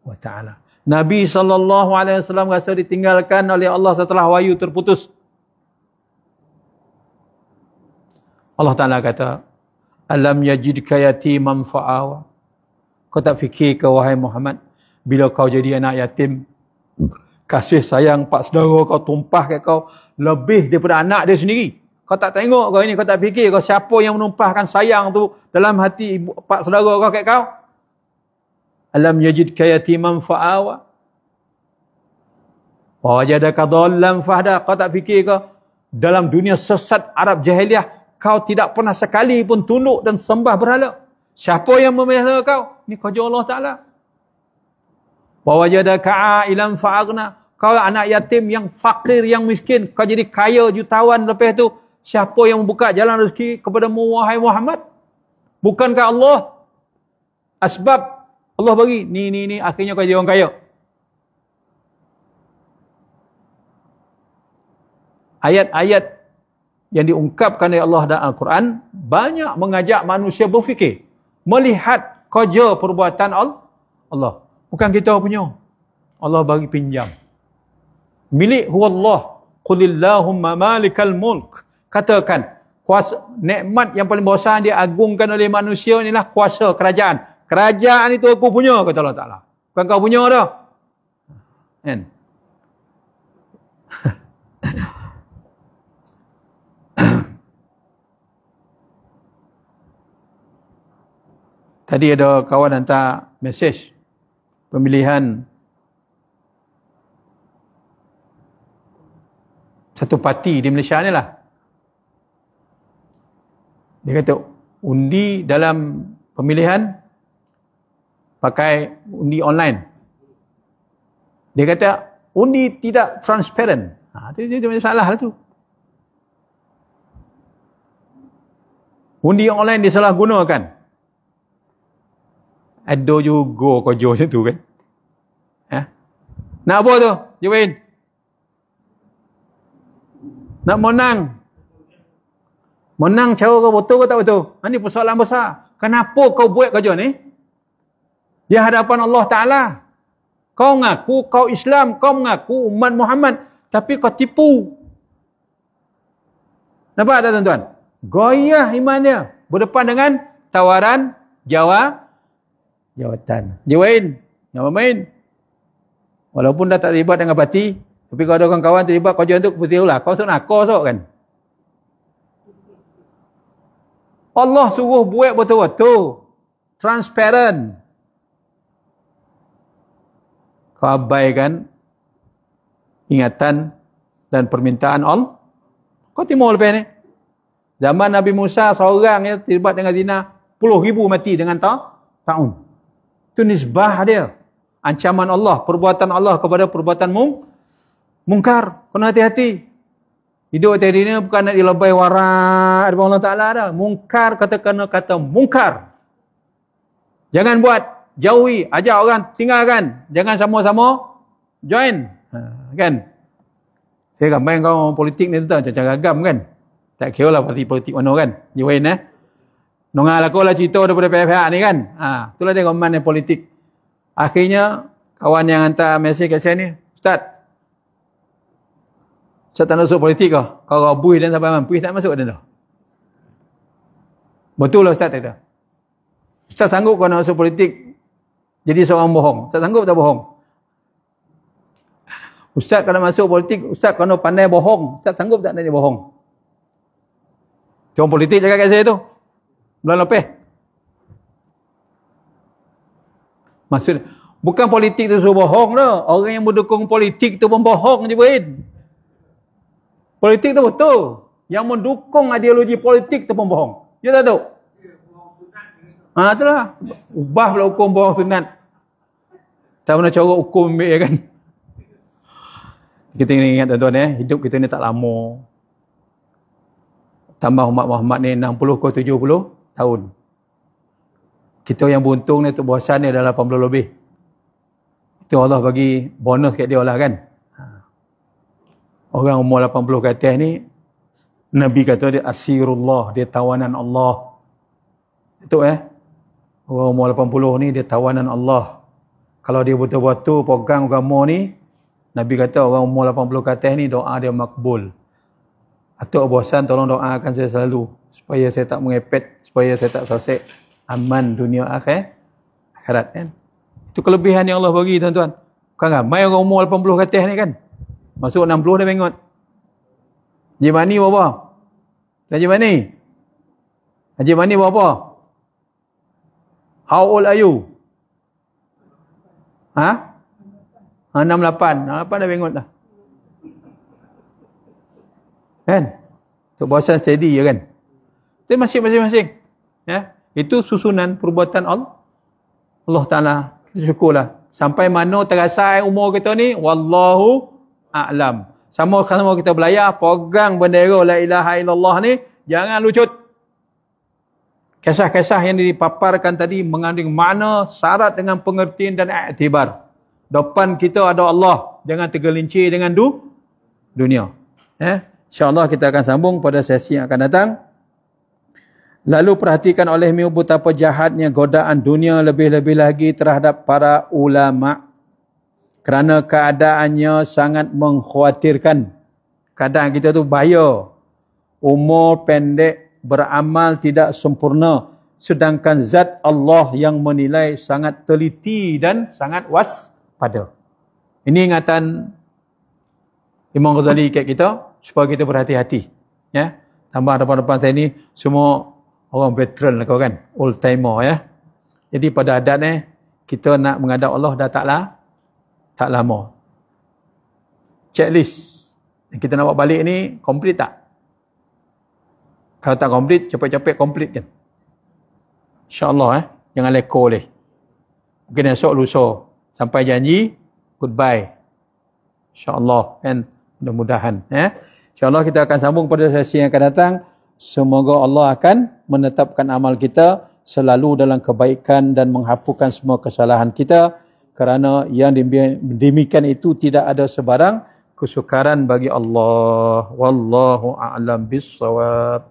wa ta'ala. Nabi SAW rasa ditinggalkan oleh Allah setelah wahyu terputus. Allah Ta'ala kata, Alam yajidka yatiman fa'awa. Kau tak fikir ke wahai Muhammad, bila kau jadi anak yatim, kasih sayang pak saudara kau tumpah ke kau lebih daripada anak dia sendiri. Kau tak tengok kau ini, kau tak fikir kau siapa yang menumpahkan sayang tu dalam hati ibu, pak saudara kau kat kau. Alam yajidka yatiman fa'awa. Wa wajadaka dhallan fahda. Kau tak fikir kau dalam dunia sesat Arab jahiliah kau tidak pernah sekali pun tunduk dan sembah berhala. Siapa yang memelihara kau? Ini kerja Allah Ta'ala. Wa wajadaka ailan fa'aghna. Kau anak yatim yang fakir, yang miskin. Kau jadi kaya jutawan lepas tu. Siapa yang membuka jalan rezeki kepadamu wahai Muhammad? Bukankah Allah? Asbab Allah bagi. Ni akhirnya kau jadi orang kaya. Ayat-ayat yang diungkapkan oleh Allah dalam Al-Quran banyak mengajak manusia berfikir, melihat kerja perbuatan Allah. Bukan kita punya. Allah bagi pinjam. Milik huwallah. Qulillahumma malikal mulk. Katakan, kuasa nikmat yang paling besar diagungkan oleh manusia inilah kuasa kerajaan. Kerajaan itu aku punya, kata Allah Ta'ala. Bukan kau punya dah. Kan? Tadi ada kawan hantar mesej pemilihan satu parti di Malaysia ni lah. Dia kata undi dalam pemilihan pakai undi online. Dia kata undi tidak transparent. Itu masalah lah tu. Undi online disalahgunakan. Ada juga kerja macam tu kan. Nak apa tu? Jawabin. Nak menang. Menang cara kau betul ke tak betul? Ini persoalan besar. Kenapa kau buat kerja ni? Di hadapan Allah Ta'ala. Kau ngaku kau Islam. Kau mengaku umat Muhammad. Tapi kau tipu. Nampak tak tuan-tuan? Goyah iman dia. Berdepan dengan tawaran jawatan. Jawain. Jangan main. Walaupun dah tak terlibat dengan parti. Tapi kalau ada kawan-kawan terlibat kerja tu, betul lah. Kau nak kan? Allah suruh buat betul-betul. Transparent. Kau abaikan ingatan dan permintaan Allah. Kau timur lepas ni. Zaman Nabi Musa seorang yang terlibat dengan zina, 10,000 mati dengan ta'un. Itu nisbah dia. Ancaman Allah, perbuatan Allah kepada perbuatan mungkar. Kena hati-hati. Hidup tadi ni bukan nak dilebai warak daripada Allah Ta'ala dah. Mungkar, kata mungkar. Jangan buat, jauhi, ajak orang, tinggalkan. Jangan sama-sama join. Kan? Saya ramai kau orang politik ni tuan, macam ragam kan. Tak kira lah parti politik mana kan. Join Nongal aku lah cerita daripada pihak-pihak ni kan. Itulah dia komen politik. Akhirnya, kawan yang hantar mesej kat saya ni, Ustaz tak nak masuk politik ke? Kau rabui dan sampai mampu, tak masuk dah. Betul lah Ustaz kata. Ustaz sanggup kau nak masuk politik jadi seorang bohong? Ustaz sanggup tak bohong? Ustaz kalau masuk politik, Ustaz kena pandai bohong. Ustaz sanggup tak nak dia bohong? Orang politik cakap kat saya tu. Bulan lepas. Maksud, bukan politik tu suruh bohong dah. Orang yang mendukung politik tu pun bohong je Ibrahim. Politik tu betul. Yang mendukung ideologi politik tu pun bohong. Ya tak tahu? Itulah. Ubah pula hukum bohong sunat. Tak pernah cara hukum ambil ya kan? Kita ingat tuan-tuan hidup kita ni tak lama. Tambah umat Muhammad ni 60 ke 70 tahun. Kita yang beruntung ni tu bosan ni dah 80 lebih. Itu Allah bagi bonus kat dia lah kan. Orang umur 80 ke atas ni, Nabi kata dia asirullah, dia tawanan Allah. Itu orang umur 80 ni dia tawanan Allah. Kalau dia betul-betul pegang agama ni, Nabi kata orang umur 80 ke atas ni doa dia makbul. Atuk bosan tolong doakan saya selalu supaya saya tak mengepet, supaya saya tak sosek, aman dunia akhirat kan. Itu kelebihan yang Allah bagi tuan-tuan. Bukan ramai orang umur 80 ke atas ni kan. Masuk 60 dah bengot. Haji Mani berapa? Haji Mani? Haji Mani berapa? How old are you? 68. 68 dah bengot dah. Kan? Untuk bosan steady ya kan? Itu masing-masing. Ya? Itu susunan perbuatan Allah Ta'ala. Kita syukurlah. Sampai mana terasa umur kita ni, wallahu a'lam. Sama-sama kita belayar, pegang bendera la ilaha illallah ni, jangan lucut. Kisah-kisah yang dipaparkan tadi mengandung makna, syarat dengan pengertian dan iktibar. Depan kita ada Allah. Jangan tergelincir dengan dunia. InsyaAllah kita akan sambung pada sesi yang akan datang. Lalu perhatikan olehmu betapa jahatnya godaan dunia lebih-lebih lagi terhadap para ulama. Kerana keadaannya sangat mengkhawatirkan. Keadaan kita tu bahaya. Umur pendek, beramal tidak sempurna. Sedangkan zat Allah yang menilai sangat teliti dan sangat waspada. Ini ingatan Imam Ghazali kat kita supaya kita berhati-hati. Ya. Tambah depan-depan saya ni semua orang veteran lah kau kan, old timer ya. Jadi pada adat kita nak menghadap Allah dah tak lama. Checklist yang kita nak buat balik ni complete tak? Kalau tak complete, cepat-cepat complete kan. InsyaAllah jangan leko boleh. Mungkin esok lusa sampai janji goodbye. InsyaAllah kan, mudah-mudahan InsyaAllah kita akan sambung pada sesi yang akan datang. Semoga Allah akan menetapkan amal kita selalu dalam kebaikan dan menghapuskan semua kesalahan kita. Kerana yang demikian itu tidak ada sebarang kesukaran bagi Allah. Wallahu a'lam bissawab.